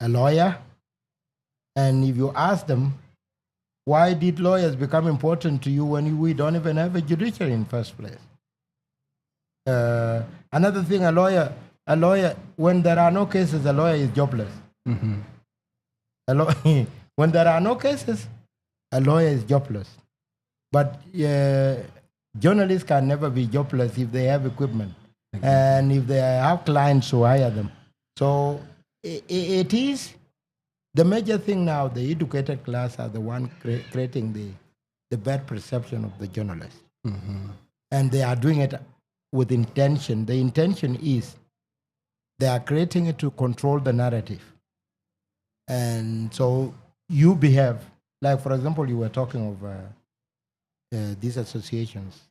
a lawyer, and if you ask them, why did lawyers become important to you when we don't even have a judiciary in the first place? Another thing, a lawyer, when there are no cases, a lawyer is jobless. When there are no cases, a lawyer is jobless. But journalists can never be jobless if they have equipment and if they have clients who hire them. So it is the major thing now. The educated class are the one creating the bad perception of the journalist. And they are doing it with intention. The intention is they are creating it to control the narrative. And so you behave, like for example, you were talking of these associations.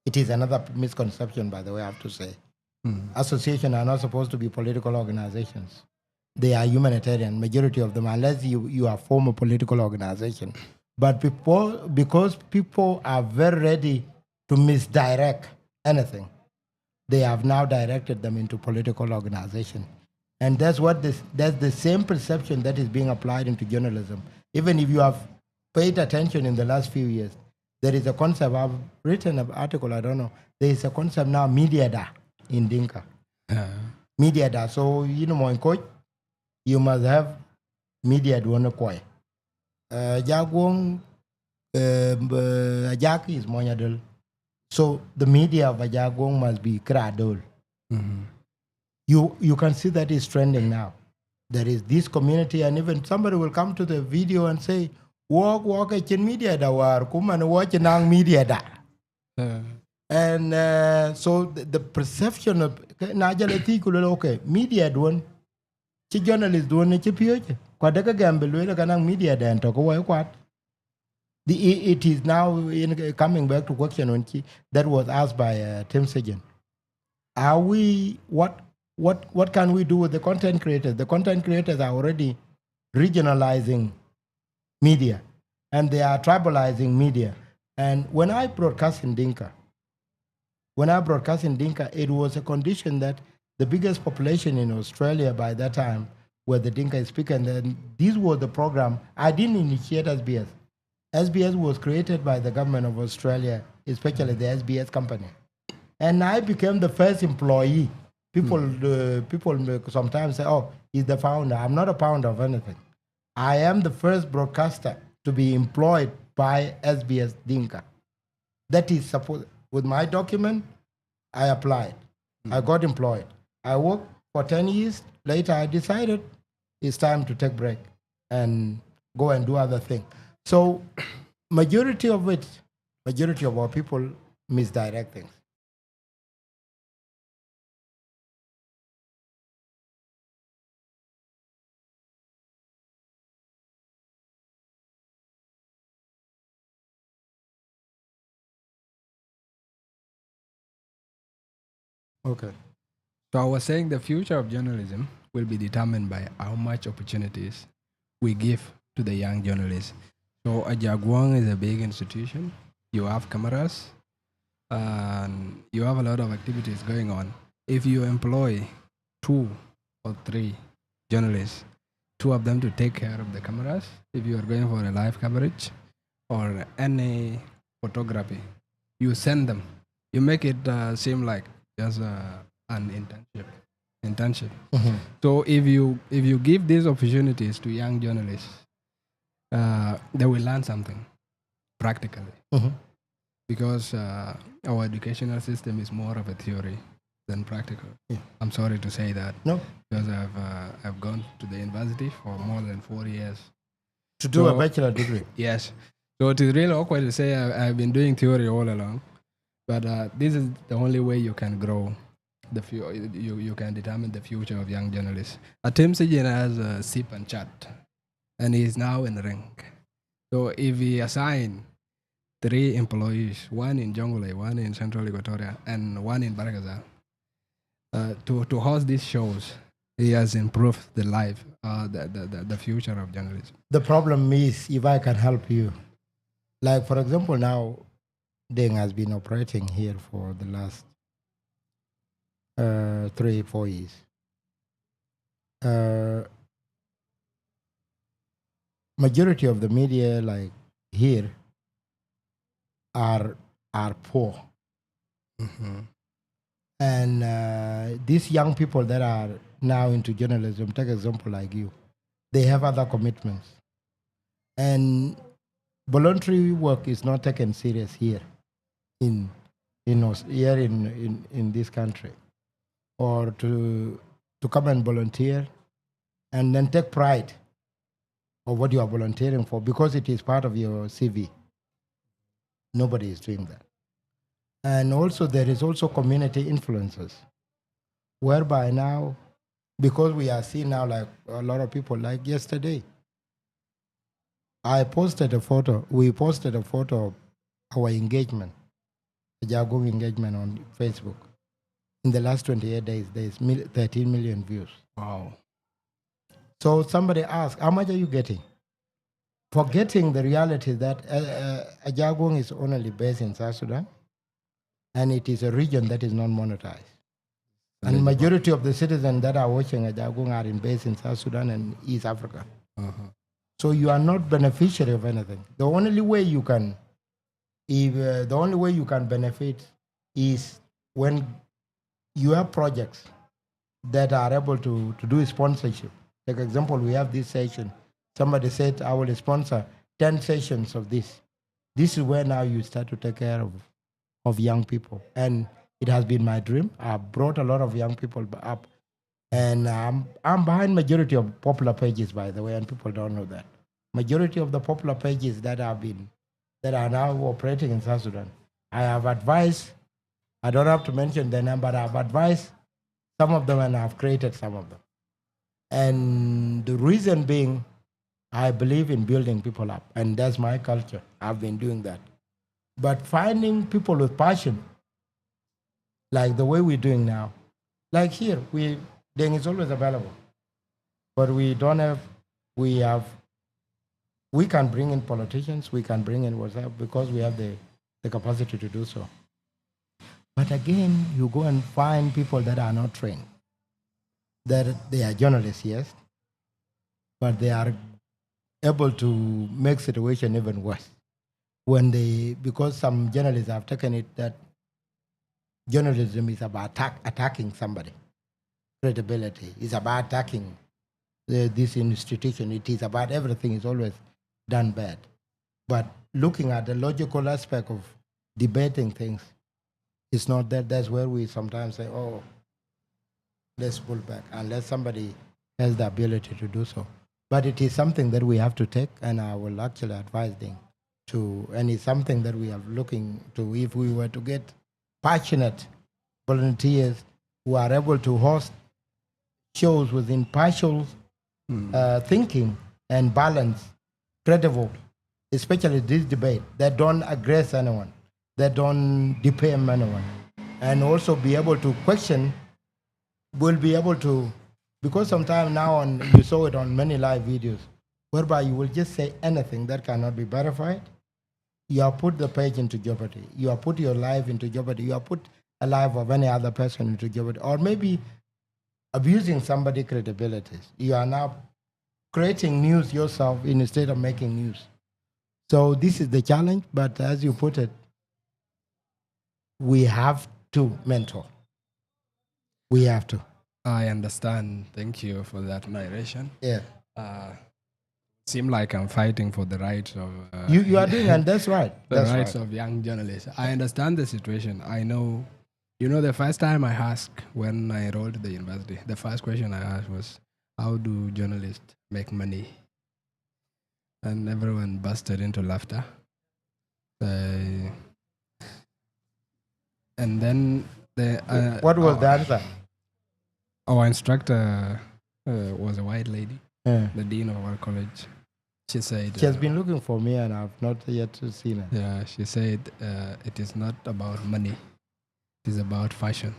It is another misconception, by the way, I have to say. Associations are not supposed to be political organizations. they are humanitarian, majority of them, unless you are form a political organization. But because people are very ready to misdirect anything, they have now directed them into political organization. And that's the same perception that is being applied into journalism. Even if you have paid attention in the last few years, there is a concept, I've written an article, I don't know, there is a concept now, media da in Dinka. Media da. So, my coach, you must have media duana koi. Ajakguong Ajak is Monyadul. So the media of Ajakguong must be Kradul. Mm-hmm. You can see that is trending now. There is this community, and even somebody will come to the video and say, walk in media da war, come and watch nang media da. And so the perception of okay, media doon, chi journalist doon chi piyoche. Kwa daga gambe luela kanang media da and talk away what. It is now coming back to question on that was asked by Tim Sejin. Are we what can we do with the content creators? The content creators are already regionalizing media, and they are tribalizing media. And when I broadcast in Dinka, it was a condition that the biggest population in Australia by that time were the Dinka speaker, and then this was the program. I didn't initiate SBS. SBS was created by the government of Australia, especially the SBS company. And I became the first employee. People sometimes say, oh, he's the founder. I'm not a founder of anything. I am the first broadcaster to be employed by SBS Dinka. That is supposed, with my document, I applied. I got employed. I worked for 10 years. Later, I decided it's time to take break and go and do other things. So majority of our people misdirect things. Okay. So I was saying the future of journalism will be determined by how much opportunities we give to the young journalists. So Ajakguong is a big institution. You have cameras, and you have a lot of activities going on. If you employ 2 or 3 journalists, 2 of them to take care of the cameras, if you are going for a live coverage or any photography, you send them. You make it seem like just an internship. Mm-hmm. So if you give these opportunities to young journalists, they will learn something practically. Mm-hmm. Because our educational system is more of a theory than practical. Yeah. I'm sorry to say that. No. Because I've gone to the university for more than 4 years. To do a bachelor degree? Yes. So it is really awkward to say I've been doing theory all along. But this is the only way you can grow. You can determine the future of young journalists. Atem Sejin has a sip and chat, and he is now in the rank. So if we assign 3 employees, 1 in Jonglei, 1 in Central Equatoria, and 1 in Baragazal, to host these shows, he has improved the life, the future of journalism. The problem is, if I can help you, like for example now, Deng has been operating here for the last 3-4 years. Majority of the media, like here, are poor. Mm-hmm. And these young people that are now into journalism, take example like you, they have other commitments. And voluntary work is not taken serious here in this country. Or to come and volunteer and then take pride of what you are volunteering for because it is part of your CV. Nobody is doing that. And also there is also community influences, whereby now, because we are seeing now like a lot of people, like yesterday, we posted a photo of our engagement, Ajakguong engagement on Facebook. In the last 28 days, there's 13 million views. Wow. So somebody asked, how much are you getting? Forgetting the reality that Ajakguong is only based in South Sudan, and it is a region that is not monetized. And majority of the citizens that are watching Ajakguong are based in South Sudan and East Africa. So you are not beneficiary of anything. The only way you can, benefit is when you have projects that are able to do sponsorship. Like example, we have this session. Somebody said, I will sponsor 10 sessions of this. This is where now you start to take care of young people. And it has been my dream. I've brought a lot of young people up. And I'm behind majority of popular pages, by the way, and people don't know that. Majority of the popular pages that are now operating in South Sudan. I have advised, I don't have to mention the name, but I've advised some of them and I've created some of them. And the reason being, I believe in building people up, and that's my culture. I've been doing that. But finding people with passion, like the way we're doing now, like here, Deng is always available, but we can bring in politicians, we can bring in WhatsApp because we have the capacity to do so. But again, you go and find people that are not trained, that they are journalists, yes, but they are able to make situation even worse. Because some journalists have taken it that journalism is about attacking somebody. Credibility is about attacking this institution. It is about everything is always done bad. But looking at the logical aspect of debating things, it's not that. That's where we sometimes say, oh, let's pull back, unless somebody has the ability to do so. But it is something that we have to take, and I will actually advise them to, and it's something that we are looking to, if we were to get passionate volunteers who are able to host shows with impartial thinking and balance, credible, especially this debate, that don't aggress anyone, that don't defame anyone, and also be able to question, will be able to, because sometimes now you saw it on many live videos, whereby you will just say anything that cannot be verified. You have put the page into jeopardy. You have put your life into jeopardy. You have put a life of any other person into jeopardy. Or maybe abusing somebody's credibility. You are now creating news yourself instead of making news. So this is the challenge, but as you put it, we have to mentor. We have to. I understand. Thank you for that narration. Yeah. Seem like I'm fighting for the rights of... you are doing, and that's right. The rights of young journalists. I understand the situation. I know, the first time I asked when I enrolled at the university, the first question I asked was, how do journalists make money? And everyone busted into laughter. And then... what was the answer? Our instructor was a white lady, the dean of our college. She said... She has been looking for me and I've not yet seen her. Yeah, she said it is not about money. It is about fashion.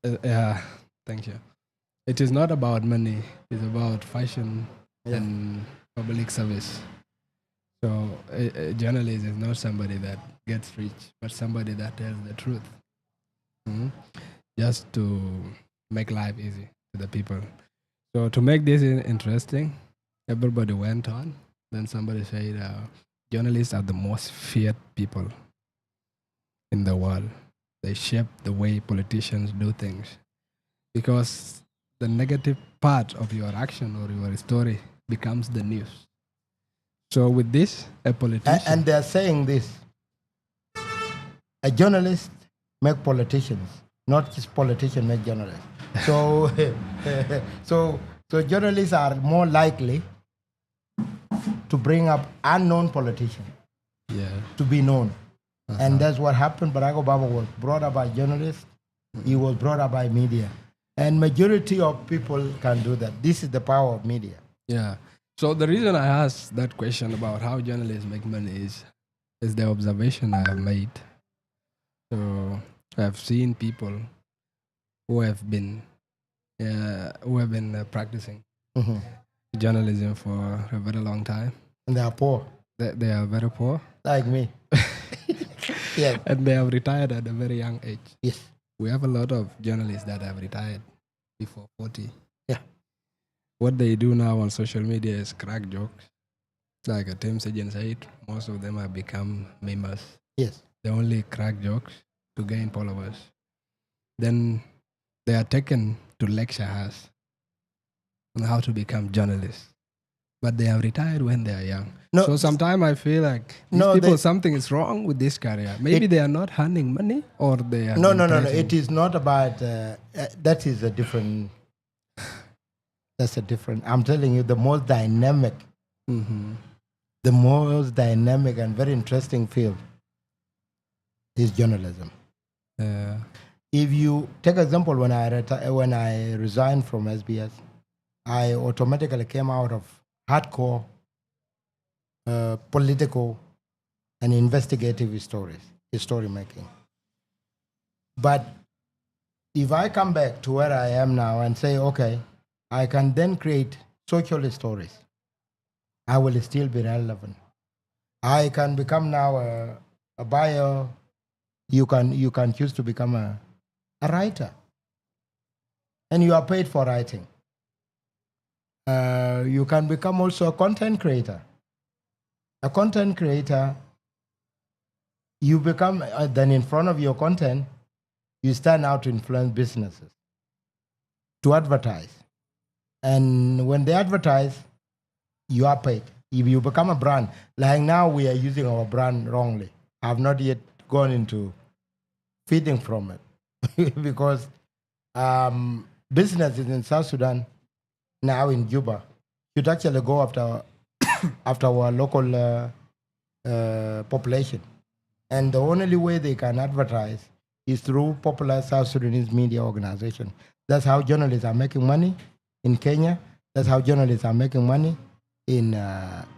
Yeah, thank you. It is not about money. It is about fashion and public service. So a journalist is not somebody that gets rich, but somebody that tells the truth. Just to make life easy to the people. So to make this interesting, everybody went on. Then somebody said, journalists are the most feared people in the world. They shape the way politicians do things. Because the negative part of your action or your story becomes the news. So with this, a politician... And they're saying this. A journalist make politicians, not just politicians make journalists. So, so journalists are more likely to bring up unknown politicians to be known. And that's what happened. Barack Obama was brought up by journalists. He was brought up by media. And majority of people can do that. This is the power of media. Yeah. So the reason I asked that question about how journalists make money is the observation I have made. So I've seen people who have been practicing journalism for a very long time. And they are poor, They are very poor. like me. Yes. And they have retired at a very young age. Yes. We have a lot of journalists that have retired before 40. Yeah. What they do now on social media is crack jokes. Like Atem, Sejin said, most of them have become members. Yes. They only crack jokes to gain followers. Then they are taken to lecture us on how to become journalists. But they have retired when they are young. No, So sometimes I feel like these people, something is wrong with this career. Maybe they are not earning money, or they are. No. It is not about. That is a different. That's a different. I'm telling you, the most dynamic, the most dynamic and very interesting field is journalism. If you take example, when I resigned from SBS, I automatically came out of hardcore political and investigative story making. But if I come back to where I am now and say, okay, I can then create social stories, I will still be relevant. I can become now a buyer. You can choose to become a writer, and you are paid for writing. You can become also a content creator. A content creator, you become, then in front of your content, you stand out to influence businesses, to advertise. And when they advertise, you are paid. If you become a brand, like now we are using our brand wrongly. I have not yet gone into feeding from it because businesses in South Sudan, now in Juba, should actually go after our local population. And the only way they can advertise is through popular South Sudanese media organization. That's how journalists are making money in Kenya. That's how journalists are making money in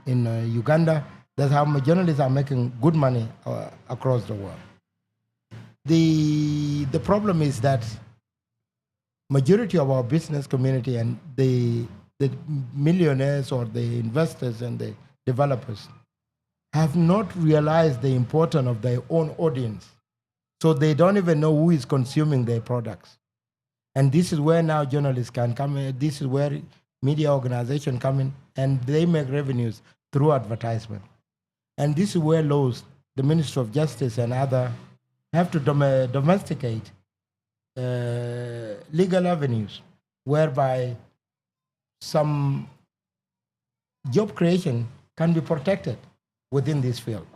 Uganda. That's how journalists are making good money across the world. The problem is that majority of our business community and the millionaires or the investors and the developers have not realized the importance of their own audience. So they don't even know who is consuming their products. And this is where now journalists can come in. This is where media organizations come in, and they make revenues through advertisement. And this is where laws, the Ministry of Justice and other, have to domesticate legal avenues whereby some job creation can be protected within this field.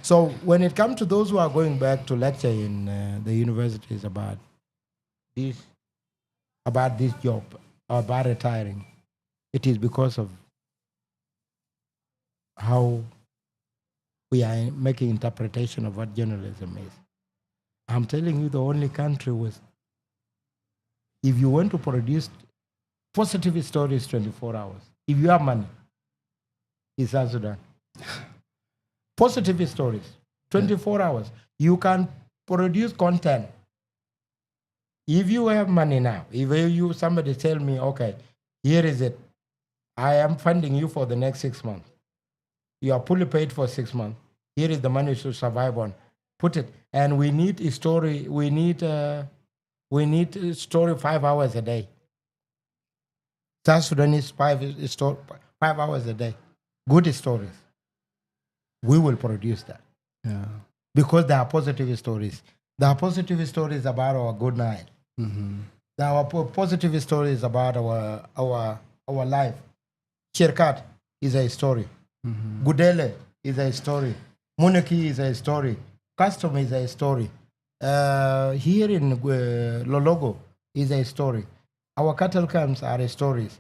So when it comes to those who are going back to lecture in the universities about this job, about retiring, it is because of how we are making interpretation of what journalism is. I'm telling you, the only country with, if you want to produce positive stories 24 hours, if you have money, it's South Sudan. Positive stories, 24 hours. You can produce content. If you have money now, if somebody tell me, okay, here is it, I am funding you for the next 6 months. You are fully paid for 6 months. Here is the money to survive on. Put it. And we need a story. We need a story 5 hours a day. South Sudan is 5 hours a day. Good stories. We will produce that. Yeah. Because there are positive stories. There are positive stories about our good night. Mm-hmm. There are positive stories about our life. Chirkat is a story. Mm-hmm. Gudele is a story. Munaki is a story. Custom is a story. Here in Lologo is a story. Our cattle camps are stories.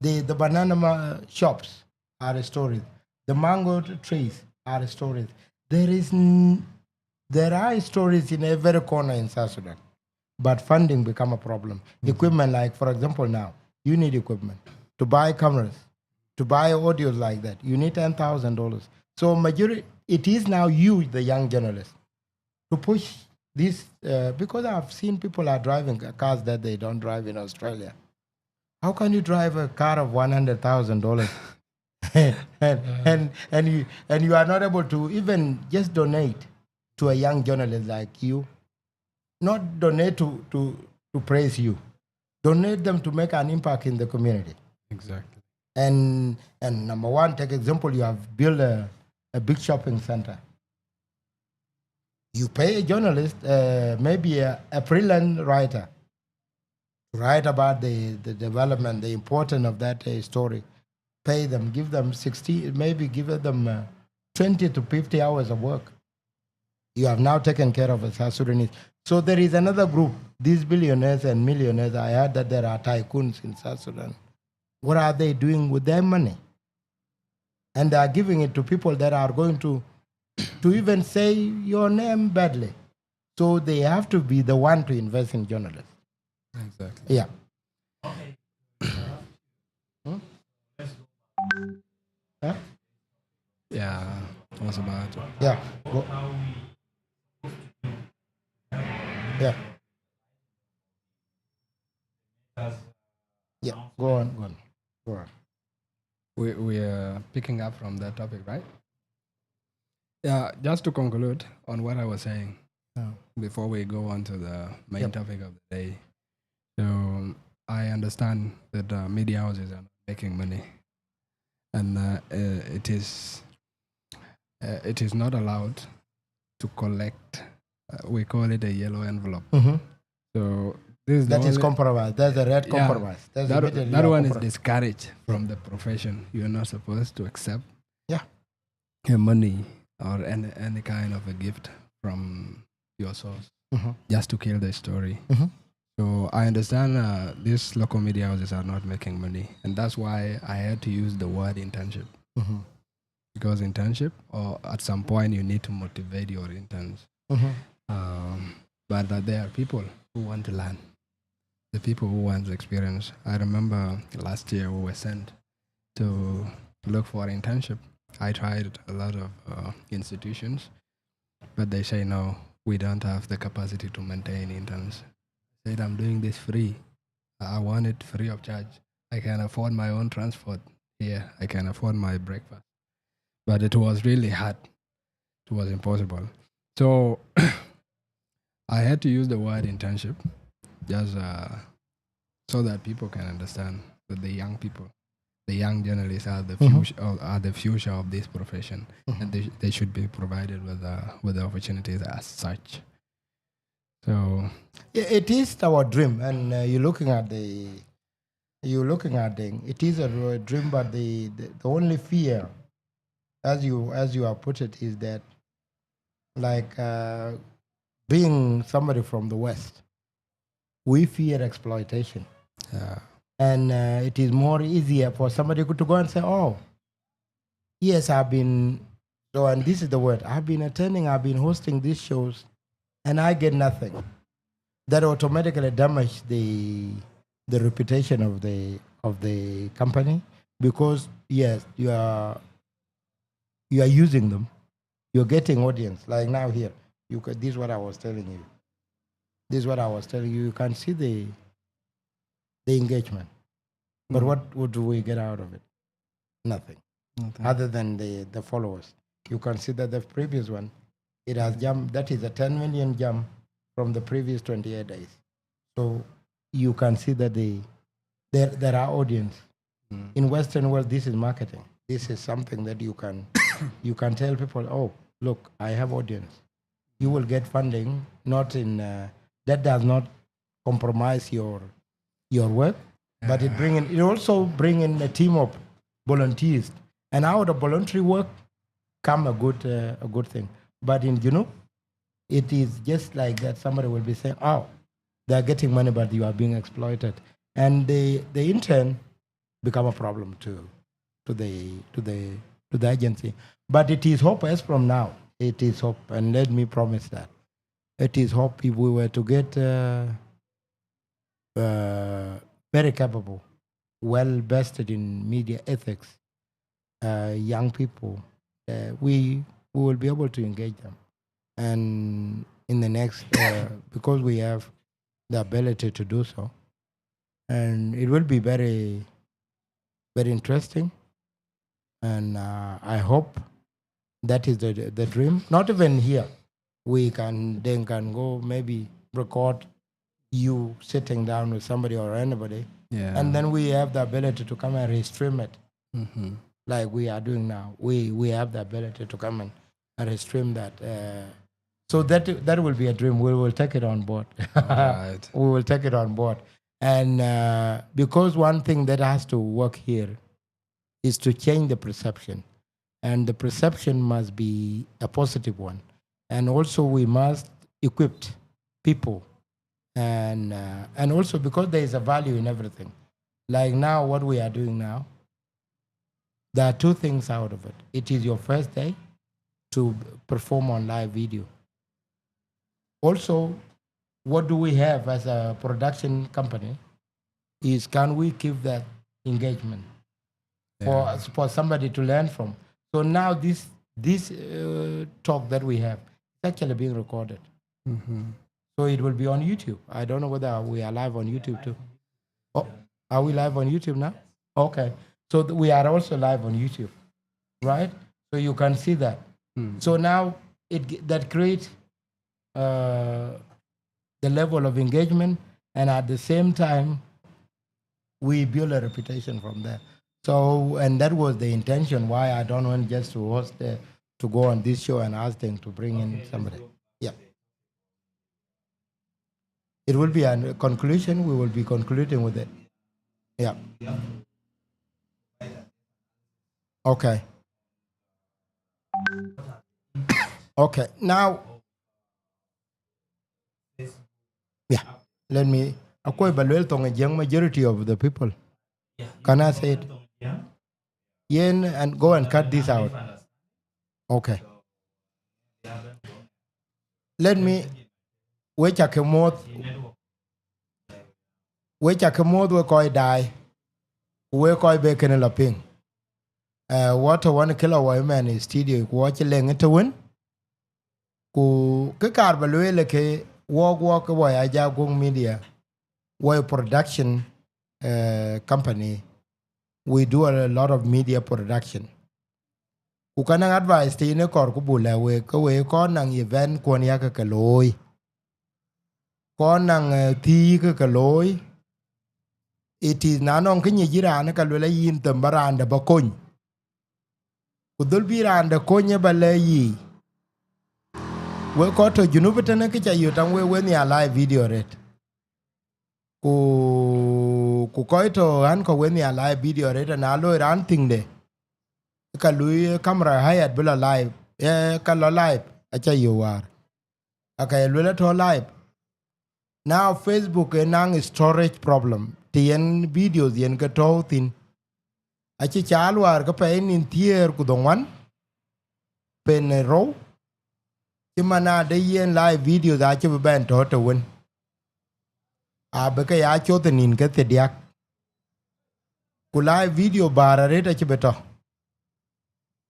The banana shops are stories. The mango trees are stories. There are stories in every corner in South Sudan, but funding become a problem. Mm-hmm. Equipment, like for example now, you need equipment to buy cameras, to buy audios like that. You need $10,000. So majority, it is now you, the young journalist, to push this because I've seen people are driving cars that they don't drive in Australia. How can you drive a car of $100,000 and you are not able to even just donate to a young journalist like you? Not donate to praise you. Donate them to make an impact in the community. Exactly. And number one, take example, you have built a big shopping center. You pay a journalist, maybe a freelance writer, to write about the development, the importance of that story. Pay them, give them 60, maybe give them 20 to 50 hours of work. You have now taken care of a South Sudanese. So there is another group, these billionaires and millionaires. I heard that there are tycoons in South Sudan. What are they doing with their money? And they are giving it to people that are going to even say your name badly. So they have to be the one to invest in journalists. Exactly. Yeah. Huh? Yeah, I was about to. Yeah. Go. Yeah. Yeah. Go on. We are picking up from that topic, right? Yeah, just to conclude on what I was saying before we go on to the main topic of the day. So I understand that media houses are making money, and it is not allowed to collect. We call it a yellow envelope. Mm-hmm. So this is That is compromise. That's a red compromise. That's that one is discouraged from the profession. You're not supposed to accept your money or any kind of a gift from your source just to kill the story. Mm-hmm. So I understand these local media houses are not making money, and that's why I had to use the word internship. Mm-hmm. Because internship, or at some point you need to motivate your interns. But there are people who want to learn. The people who want experience. I remember last year we were sent to look for an internship. I tried a lot of institutions, but they say no, we don't have the capacity to maintain interns. I said, I'm doing this free. I want it free of charge. I can afford my own transport here. I can afford my breakfast. But it was really hard. It was impossible. So I had to use the word internship just so that people can understand that the young people, the young journalists are the future of this profession, and they should be provided with the opportunities as such. So it is our dream, and you're looking at it is a dream, but the only fear, as you have put it, is that like being somebody from the West, we fear exploitation. Yeah. And it is more easier for somebody to go and say, oh, yes, I've been, so, and this is the word, I've been attending, I've been hosting these shows, and I get nothing. That automatically damage the reputation of the company, because yes, you are using them, you're getting audience. Like now here, this is what I was telling you. You can see the engagement. But what do we get out of it? Nothing. Other than the followers. You can see that the previous one, it has jumped, that is a 10 million jump from the previous 28 days. So you can see that there are audience. In Western world, this is marketing. This is something that you can tell people, oh, look, I have audience. You will get funding, not in that does not compromise your work, but it also bring in a team of volunteers, and out of voluntary work come a good thing. But in it is just like that. Somebody will be saying, oh, they are getting money, but you are being exploited, and the intern become a problem to the agency. But it is hope. As from now, it is hope, and let me promise that it is hope. If we were to get very capable, well vested in media ethics, young people, we will be able to engage them, and in the next because we have the ability to do so, and it will be very, very interesting. And I hope that is the dream. Not even here. We can then can go maybe record you sitting down with somebody or anybody, and then we have the ability to come and restream it, like we are doing now. We have the ability to come and restream that. So that will be a dream. We will take it on board. Right. We will take it on board, and because one thing that has to work here is to change the perception, and the perception must be a positive one, and also we must equip people, and also because there is a value in everything. Like now, what we are doing now, there are two things out of it. It is your first day to perform on live video. Also, what do we have as a production company is, can we keep that engagement for somebody to learn from? So now this talk that we have is actually being recorded. So it will be on YouTube. I don't know whether we are live on YouTube too. Oh, are we live on YouTube now? Okay. So we are also live on YouTube, right? So you can see that. So now that creates the level of engagement, and at the same time, we build a reputation from there. So, and that was the intention why I don't want just to host to go on this show and ask them to bring in somebody. Yeah. It will be a conclusion. We will be concluding with it. Yeah. Okay. Okay. Now, yeah. Let me. Ako evaluate tong young majority of the people. Can I say it? Yen, and go and cut this out. Okay. Let me. Which I can we koi die. We koi bacon la ping. What a 1 Kelowai man is studio watch leng to win. Ku ke carbalwe ke walk away Ajakguong Media. We production company. We do a lot of media production. Ku kanang advice ti ne kor ku bula we ko nang event kon ya ka Kelowai. Ko nang ti ka Kelowai. It is nanong kinyi jirana ka lula yin tambaranda bakony. Kudul biranda konye balayi. We ko to junubitana kicha yutang we ni a live video rate. Ku koito an ko we ni a live video rate na lo ran thing de. Ka lui camera hayat bula live. Ka lo live acha yuwar. Aka lula to live. Now Facebook nang storage problem. Tien videos yen ka to thin. Achi chalwar ka pain in tier kudongwan pen row timana de yen live video da chi ben to win a be ka ya chotenin ka tediak ku live video bara reta chi beto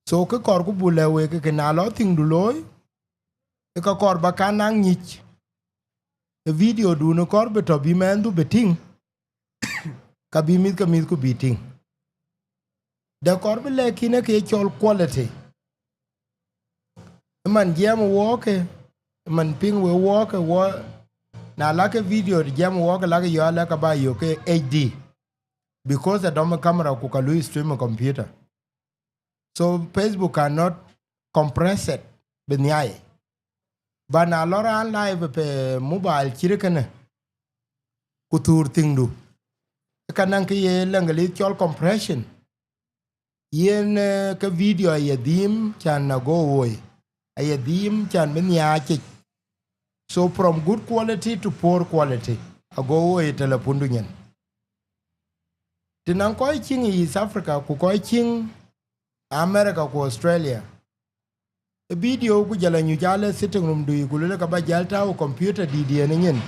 so ka kor ku bule we ka na lo ting du loy ka kor ba kanang nyich video du no kor beto bi men du beting ka bi mit ku beting. The corbele kine ke chol quality. Man jam walk, man ping we walk na like a video jam walk like you are like about you okay HD because the dome camera kukalu stream a computer. So Facebook cannot compress it benyai. But na lora live pe mobile chirikane kutur tingdu. Kanang ke ye langali chol compression. Yen ka video ayadim chan na go away. Ayadim chan benyachik. So from good quality to poor quality, a go away telepunduyan. Tinang koi ching East Africa, ku koi ching America ku Australia. A video ku jala nyujale sitting room do you kulele ka ba jalta o computer DDN.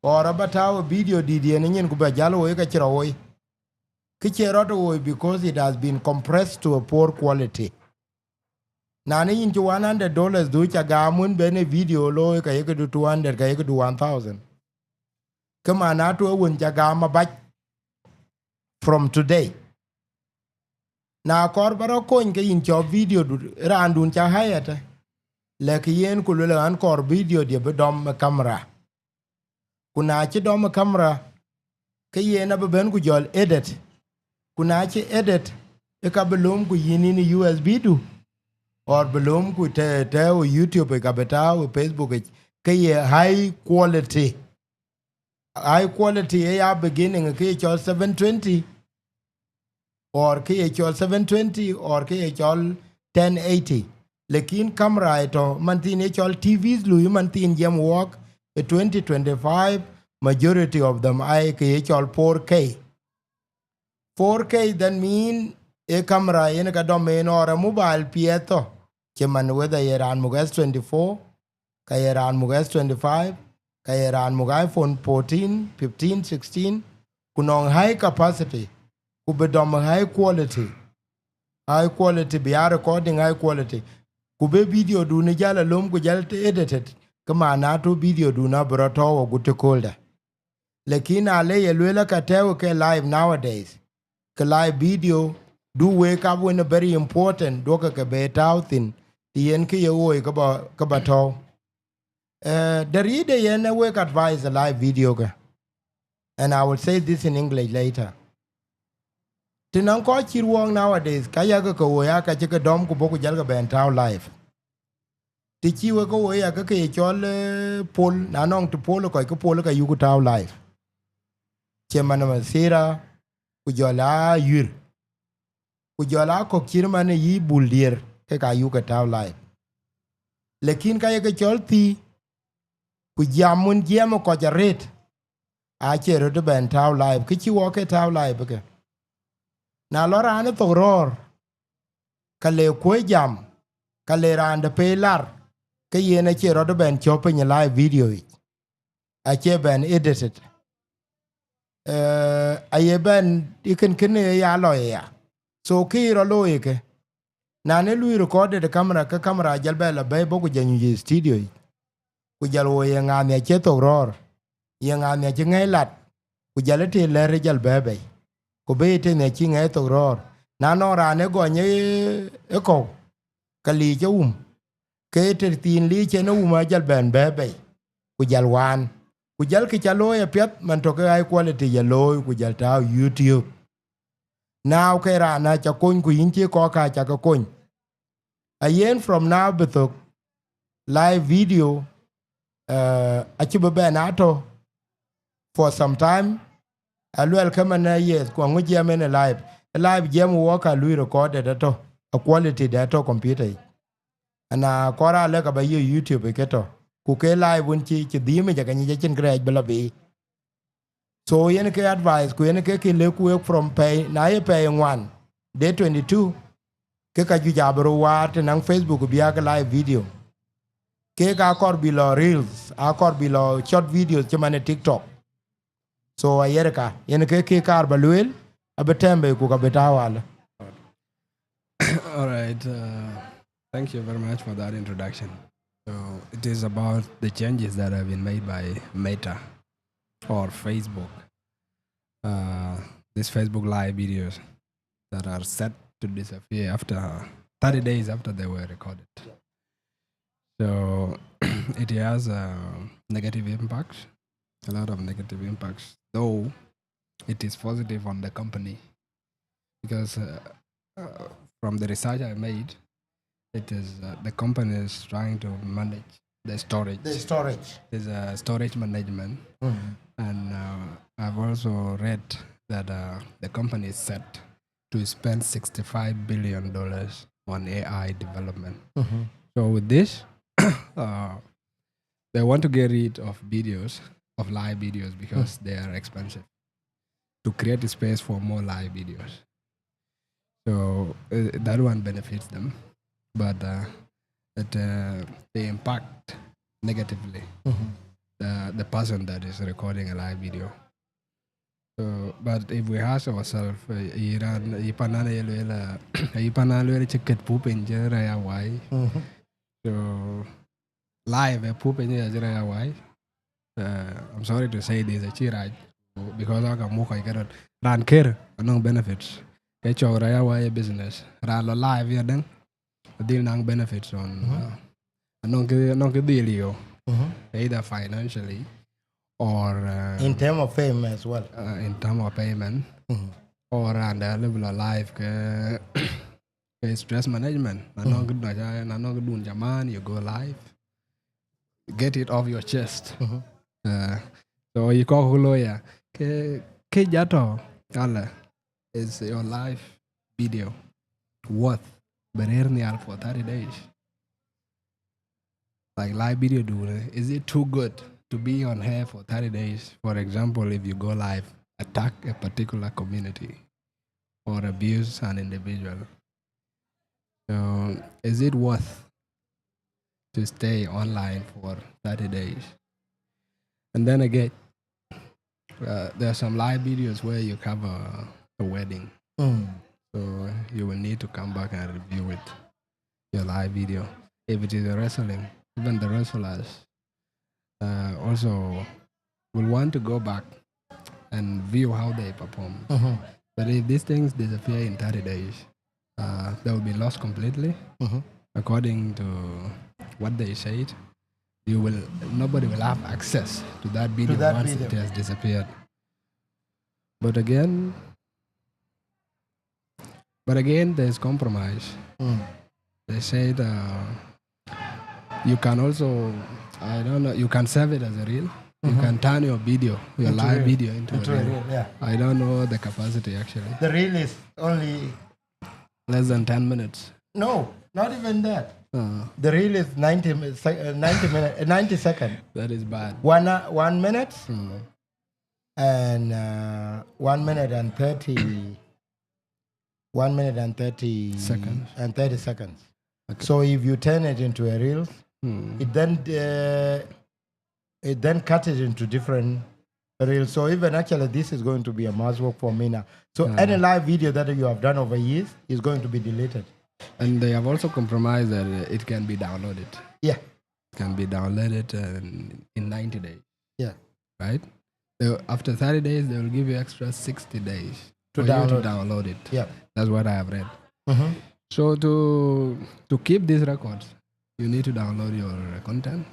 Or abata video DDN ku ba jalo e ka chirawoi. Because it has been compressed to a poor quality. Nani into $100 do chagamun bene video low ka you do 200 ka you do 1,000. kama na to won jaga ma bach from today na kor baro kon ke in cho video randun cha hayata lek yen ku le an kor video de be dom camera kuna chi dom camera ke yen ab ben ku jol edit kuna chi edit e ka belum ku yini ni USB du or belum ku te YouTube ka beta o Facebook ke ye high quality ya beginning ke cho 720 or ke cho 720 or ke cho 1080 lekin camera ito mantin e cho TVs lu mantin jam work 2025 majority of them I ke cho 4K then mean e camera yen ka domain or a mobile pieto che man whether ye ran mugas 24 ka ye ran mugas 25 ka ye ran mugas iPhone 14 15 16 kunong high capacity ku be dom high quality be a recording high quality ku be video du ni jala lom ku jalte edited kama na to video du na broto wo gute kolda lekin ale ye lwela ka tewo ke live nowadays ke live video do wake up when a very important doka ke beta thin yen ke yo ka ba to the reader yen wake advise a live video ka, and I will say this in English later. Tinan ko chirwong nowadays kaya ko ya ka chika dom ku boku jalga ben taw live ti chiwe ko ya ka ke chol pol na nong to polo ko polo ka yugu taw live chemana masira ku jola yur ku jola ko kirmane yi buldier ke ka yuga taw live lekin kaya ke chol ti ku jamun jemo ko jaret a chero de ben taw live ki chiwo ke taw live ke na lo ran to ror kale ko jam kale ran de pelar ke yene chero de ben chope ni live video a che ben edited aye ben iken kene ya lo ya so ki ro lo ke na ne lui record de camera jalbe la be bo ku janyu studio ku jalo ye ngame che to ror ye ngame che ngelat ku jalete le jal bebe ku be te ne chi ngai to ror na no ra ne go nye ko kali che ke te tin li che no ma jal ben bebe ku jal wan ku jal ki chalo ya pet man to ke high quality ya lo ku jal ta YouTube now ke ra na cha kun ku yin che ko ka cha ko kun ayen from now betok live video achiba ben ato for some time alwel kama na yes kwa nguji amene live jam work lui recorded ato a quality dato computer ana kora le ka ba YouTube keto ku ke live un chi dime jaga ni chen graj bela bi so yen ke advice ku yen ke le ku from pay na ye pay 1 day 22 ke ka ju jabro wat nang Facebook biya ka live video ke ka kor bilo reels a kor bilo short videos chemane TikTok so ayerka yen ke kar balwel abetembe ku ka betawala. All right. Thank you very much for that introduction. So it is about the changes that have been made by Meta or Facebook. These Facebook live videos that are set to disappear after 30 days after they were recorded. So it has negative impacts, a lot of negative impacts, though it is positive on the company because from the research I made, it is the company is trying to manage the storage. There's a storage management. And I've also read that the company is set to spend $65 billion on AI development. So with this, they want to get rid of videos, of live videos, because they are expensive, to create a space for more live videos. So that one benefits them, but they impact negatively the person that is recording a live video. So, but if we ask ourselves, so live poop in why? I'm sorry to say this, because I can I get ran care no benefits. Get your raya business. Ran live here then. Deal nang benefits on no deal you either financially or In terms of fame as well. in terms of payment or and level of life stress management. No good doing jaman, you go live. Get it off your chest. So you call lawyer. Ke jato ala is your live video worth berernial for 30 days. Like live video is it too good to be on air for 30 days? For example, if you go live, attack a particular community or abuse an individual. So is it worth to stay online for 30 days? And then again, there are some live videos where you cover a wedding. So you will need to come back and review it, your live video. If it is a wrestling, even the wrestlers also will want to go back and view how they perform. But if these things disappear in 30 days, they will be lost completely. According to what they said, nobody will have access to that video once it has disappeared. But again, there's compromise. They said you can also, I don't know, you can save it as a reel. You can turn your video, your into live video into a reel. Yeah. I don't know the capacity actually. The reel is only less than 10 minutes. No, not even that. The reel is 90 seconds. That is bad. 1 minute and 1 minute and 30 seconds. And 30 seconds. Okay. So if you turn it into a reel, it then cut it into different reels. So even actually this is going to be a mass work for me now. So any live video that you have done over years is going to be deleted. And they have also compromised that it can be downloaded. Yeah. It can be downloaded in 90 days. Yeah. Right? After 30 days, they will give you extra 60 days to for you to download it. Yeah. That's what I have read. So to keep these records, you need to download your content.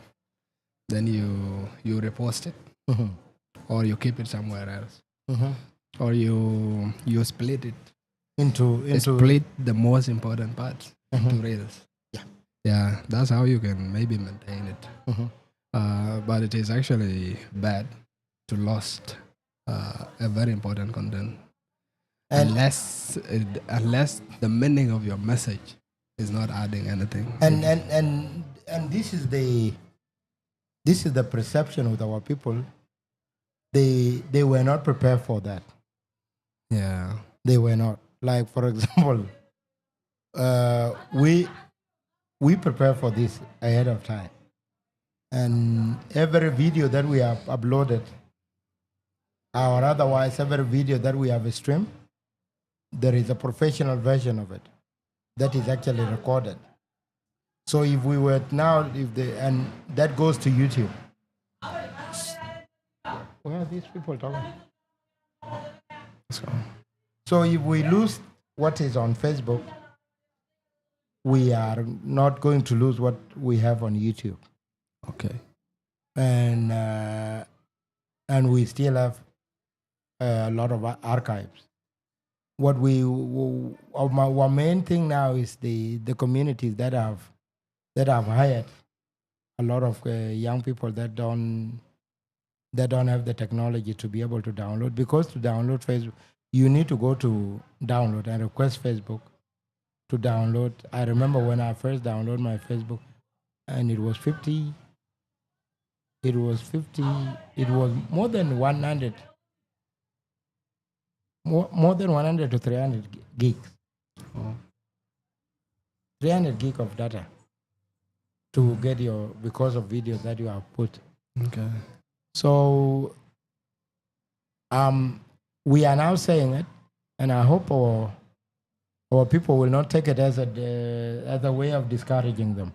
Then you repost it. Or you keep it somewhere else. Or you split it. Into split the most important parts into reels. Yeah, that's how you can maybe maintain it. But it is actually bad to lost a very important content unless the meaning of your message is not adding anything. And this is the perception with our people. They were not prepared for that. Yeah, they were not. Like, for example, we prepare for this ahead of time. And every video that we have uploaded, or otherwise every video that we have streamed, there is a professional version of it that is actually recorded. So if we were now, and that goes to YouTube. Where are these people talking? So if we lose what is on Facebook, we are not going to lose what we have on YouTube. Okay. And we still have a lot of archives. Our main thing now is the communities that have hired a lot of young people that don't have the technology to be able to download. Because to download Facebook, you need to go to download and request Facebook to download. I remember when I first downloaded my Facebook, and it was 50. It was more than 100. More than 100 to 300 gigs. 300 gig of data to get because of videos that you have put. Okay. So we are now saying it, and I hope our people will not take it as a way of discouraging them,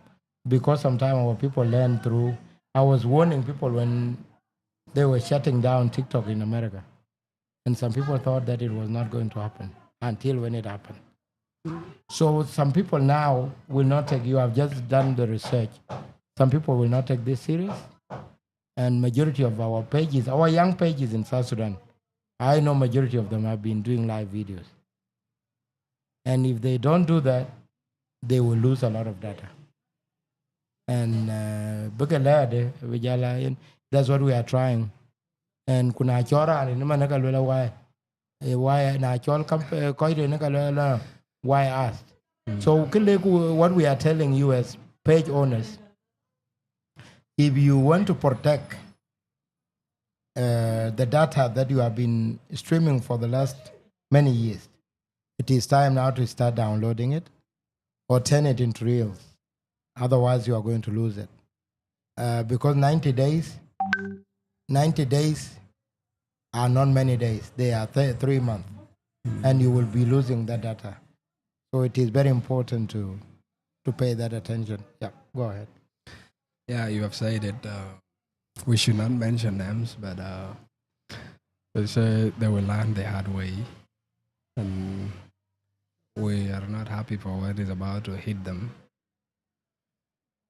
because sometimes our people learn through. I was warning people when they were shutting down TikTok in America. And some people thought that it was not going to happen until when it happened. So some people now will not take, you have just done the research, some people will not take this serious. And majority of our pages, our young pages in South Sudan, I know majority of them have been doing live videos. And if they don't do that, they will lose a lot of data. And that's what we are trying. And kuna chora ni nama nakalwela why na chol why asked. So what we are telling you as page owners, if you want to protect the data that you have been streaming for the last many years, it is time now to start downloading it or turn it into reels. Otherwise, you are going to lose it. Because 90 days are not many days. They are 3 months. And you will be losing that data. So it is very important to pay that attention. Yeah, go ahead. Yeah, you have said it. We should not mention names, but they say they will learn the hard way. And we are not happy for what is about to hit them.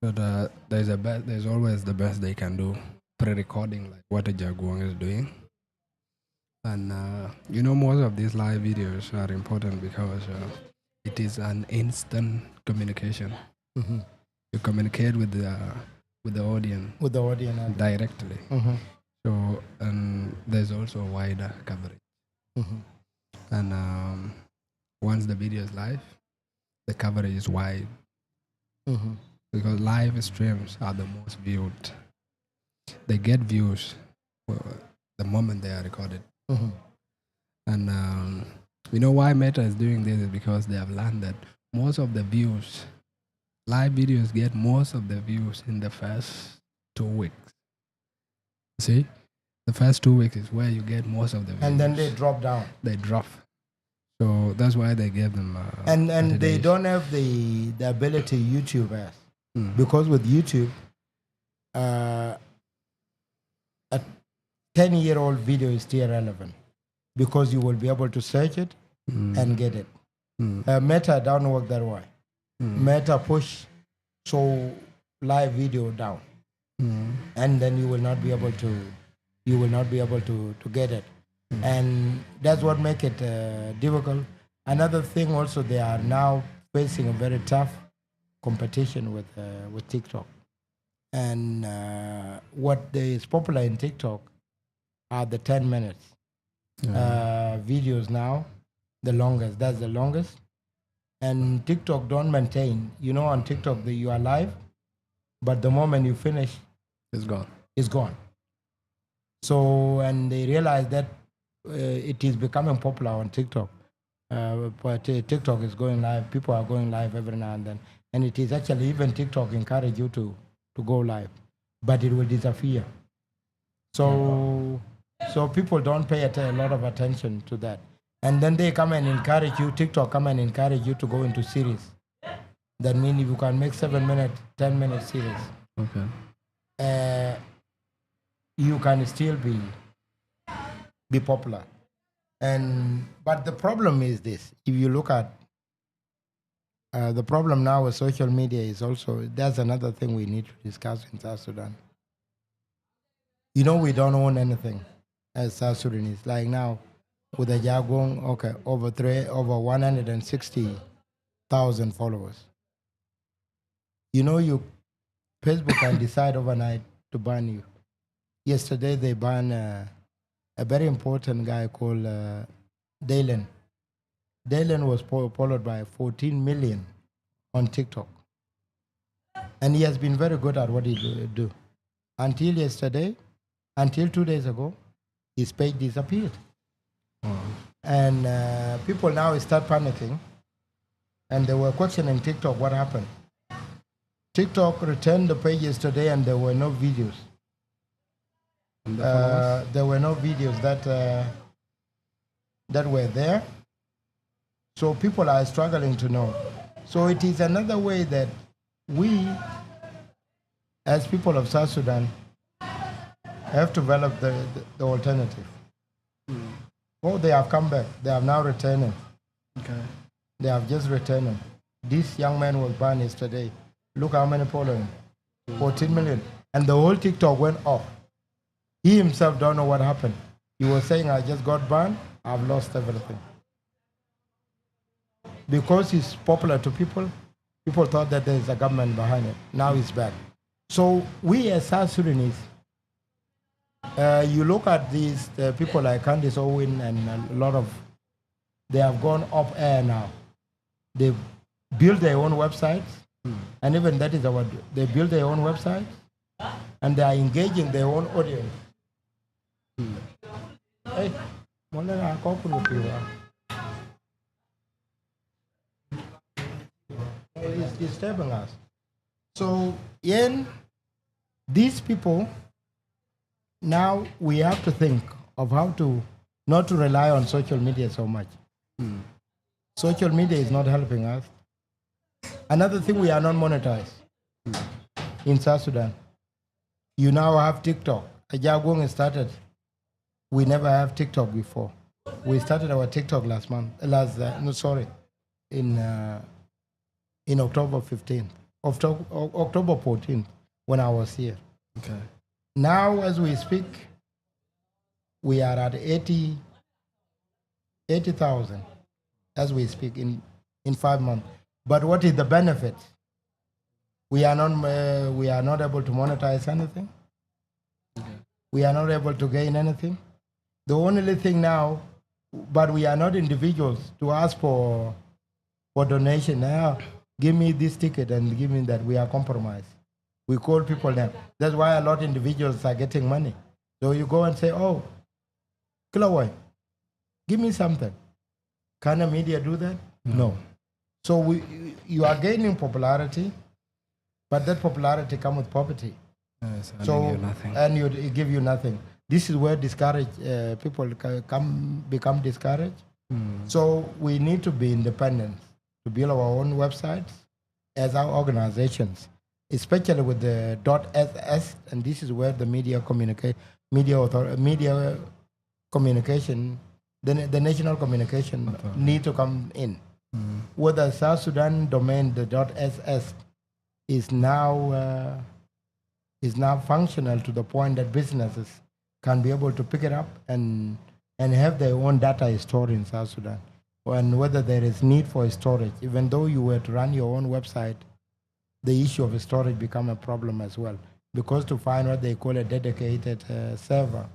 But there's always the best they can do, pre-recording like what Ajakguong is doing. And most of these live videos are important because it is an instant communication. Mm-hmm. You communicate with the audience. With the audience directly. Mm-hmm. So and there's also wider coverage. Mm-hmm. And once the video is live, the coverage is wide. Mm-hmm. Because live streams are the most viewed. They get views the moment they are recorded. Mm-hmm. And why Meta is doing this is because they have learned that most of the views, live videos get most of the views in the first 2 weeks. See? The first 2 weeks is where you get most of the views. And then they drop down. They drop. So that's why they gave them... and they don't have the ability YouTube has. Because with YouTube, a 10-year-old video is still relevant because you will be able to search it and get it. Meta don't work that way. Meta push so live video down, and then you will not be able to get it, and that's what make it difficult. Another thing also, they are now facing a very tough competition with TikTok, and what is popular in TikTok are the 10 minutes videos now, the longest. That's the longest, and TikTok don't maintain. On TikTok you are live, but the moment you finish, it's gone. It's gone. So and they realize that it is becoming popular on TikTok, but TikTok is going live. People are going live every now and then. And it is actually, even TikTok encourage you to go live, but it will disappear. So people don't pay a lot of attention to that. And then they come and encourage you, TikTok come and encourage you to go into series. That means if you can make 7-minute, 10-minute series, you can still be popular. But the problem is this, if you look at the problem now with social media is also, that's another thing we need to discuss in South Sudan. We don't own anything as South Sudanese. Like now, with Ajakguong, over 160,000 followers. Facebook can decide overnight to ban you. Yesterday, they banned a very important guy called Deletion. Deletion was followed by 14 million on TikTok. And he has been very good at what he do. Until yesterday, until 2 days ago, his page disappeared. And people now start panicking. And they were questioning TikTok, what happened? TikTok returned the page yesterday and there were no videos. There were no videos that were there. So people are struggling to know. So it is another way that we, as people of South Sudan, have to develop the alternative. Oh, they have come back. They have now returned it. Okay. They have just returned it. This young man was banned yesterday. Look how many following. 14 million. And the whole TikTok went off. He himself don't know what happened. He was saying, I just got banned. I've lost everything. Because he's popular to people, people thought that there's a government behind it. Now he's back. So we as South Sudanese, you look at these people like Candice Owen and a lot of, they have gone off air now. They build their own websites, and even that is they build their own websites, and they are engaging their own audience. Hey, it's disturbing us. So, these people, now we have to think of how to not to rely on social media so much. Social media is not helping us. Another thing, we are not monetized in South Sudan. You now have TikTok. Ajakguong started. We never have TikTok before. We started our TikTok in October 15th, October 14th, when I was here. Okay. Now, as we speak, we are at 80,000 as we speak in 5 months. But what is the benefit? We are not able to monetize anything. Okay. We are not able to gain anything. The only thing now, but we are not individuals to ask for donation. Now, give me this ticket and give me that. We are compromised. We call people now. That's why a lot of individuals are getting money. So you go and say, oh, Kelowai, give me something. Can a media do that? No. So you are gaining popularity, but that popularity comes with poverty. Yes, and it give you nothing. This is where people become discouraged. So we need to be independent, to build our own websites as our organizations, especially with the .ss, and this is where the media communication, the national communication need to come in. Whether South Sudan domain, the .ss, is now functional to the point that businesses can be able to pick it up and have their own data stored in South Sudan. And whether there is need for storage, even though you were to run your own website, the issue of storage become a problem as well. Because to find what they call a dedicated server,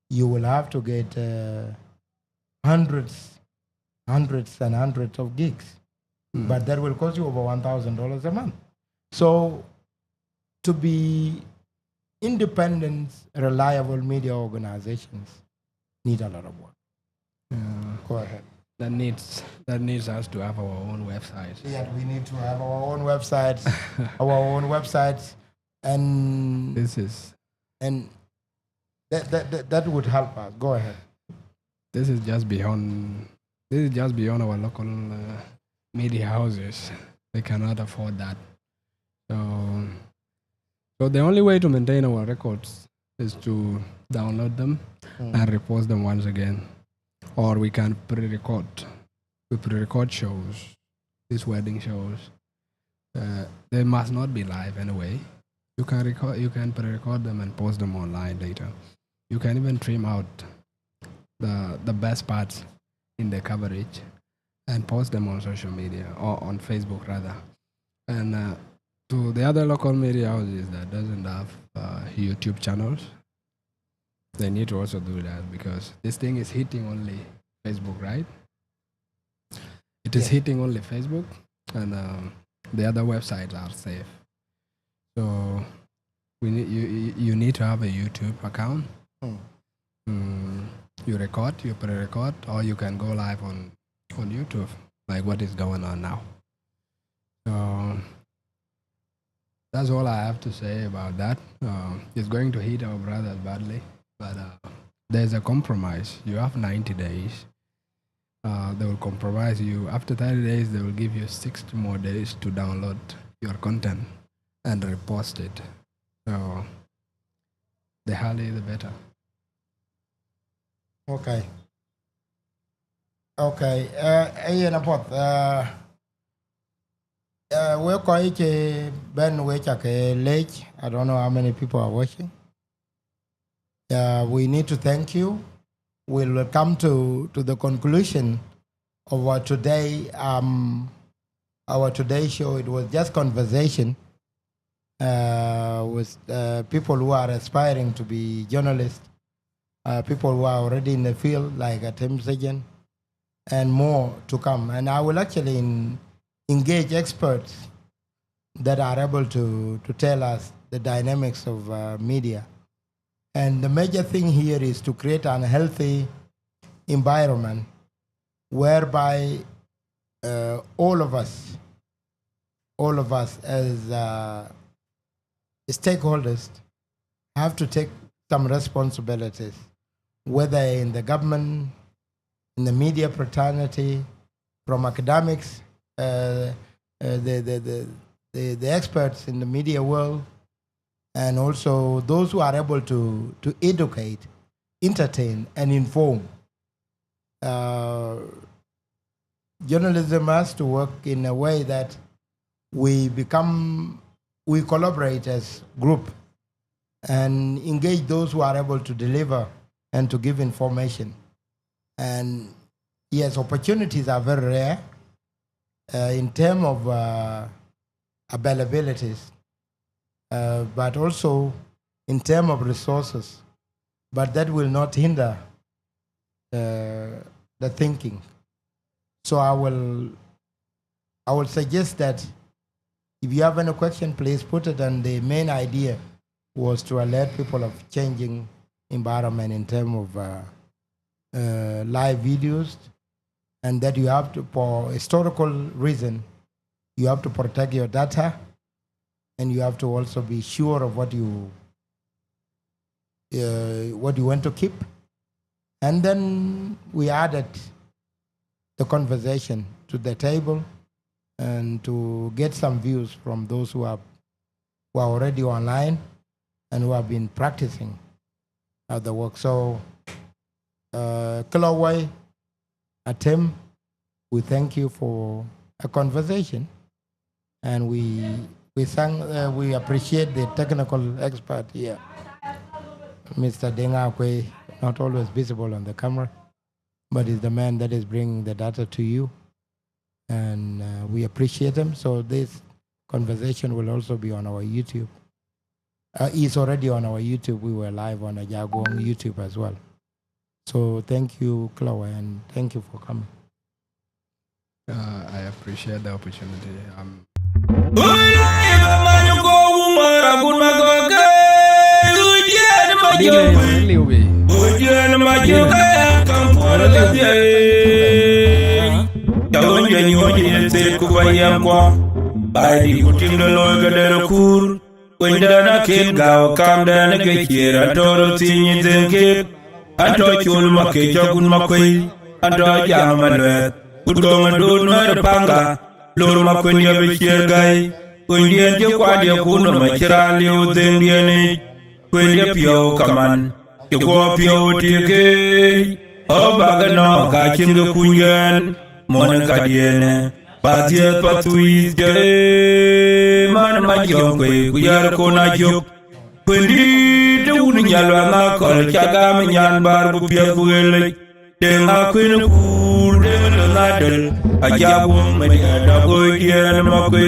you will have to get hundreds and hundreds of gigs. But that will cost you over $1,000 a month. So to be independent, reliable media organizations need a lot of work. Go ahead. That needs us to have our own website. Yeah, we need to have our own websites, and that would help us. Go ahead. This is just beyond our local media houses. They cannot afford that. So the only way to maintain our records is to download them and repost them once again. Or we can pre-record. We pre-record shows, these wedding shows. They must not be live anyway. You can pre-record them and post them online later. You can even trim out the best parts in the coverage and post them on social media, or on Facebook rather. And to the other local media houses that doesn't have YouTube channels, they need to also do that, because this thing is hitting only Facebook, right? It is hitting only Facebook, and the other websites are safe. So you need to have a YouTube account. You record, you pre-record, or you can go live on YouTube, like what is going on now. So that's all I have to say about that. It's going to hit our brothers badly, but there's a compromise. You have 90 days. They will compromise you. After 30 days, they will give you 60 more days to download your content and repost it. So the earlier the better. Okay. Okay. Ian apot. We're quite Ben late. I don't know how many people are watching. We need to thank you. We'll come to the conclusion of our today show. It was just conversation with people who are aspiring to be journalists, people who are already in the field like Atem, Sejin, and more to come. And I will actually engage experts that are able to tell us the dynamics of media. And the major thing here is to create an healthy environment whereby all of us as stakeholders have to take some responsibilities, whether in the government, in the media fraternity, from academics, the experts in the media world, and also those who are able to educate, entertain, and inform. Journalism has to work in a way that we collaborate as group and engage those who are able to deliver and to give information. And yes, opportunities are very rare in terms of availabilities, but also in terms of resources. But that will not hinder the thinking. So I will suggest that if you have any question, please put it. And the main idea was to alert people of changing environment in terms of live videos, and that you have to, for historical reason, you have to protect your data, and you have to also be sure of what you want to keep. And then we added the conversation to the table and to get some views from those who are already online and who have been practicing the work. So, Kelowai, Atem, we thank you for a conversation, and we appreciate the technical expert here, Mr. Deng Chiengkou, not always visible on the camera, but is the man that is bringing the data to you, and we appreciate him. So this conversation will also be on our YouTube. It's already on our YouTube. We were live on Ajakguong YouTube as well. So thank you, Kelowai, and thank you for coming. I appreciate the opportunity. Wendana ken gaw kamdana ke kira toro tinyi zenke anto chul make jogun makwe anto jam Malueth udgong do no panga lor makwe ya be gai kundien je kwade kuno machira liu zendieni kwende pio kaman je ko pio tike obagano ka chinga kunyen mon ka diene Batia patui de man majokwe kuyar kona jok kwendi de uninyalwa na kol chaga menyan bar bu pia kuele de ma kwene pur de na del Ajakguong Media da boy yen makwe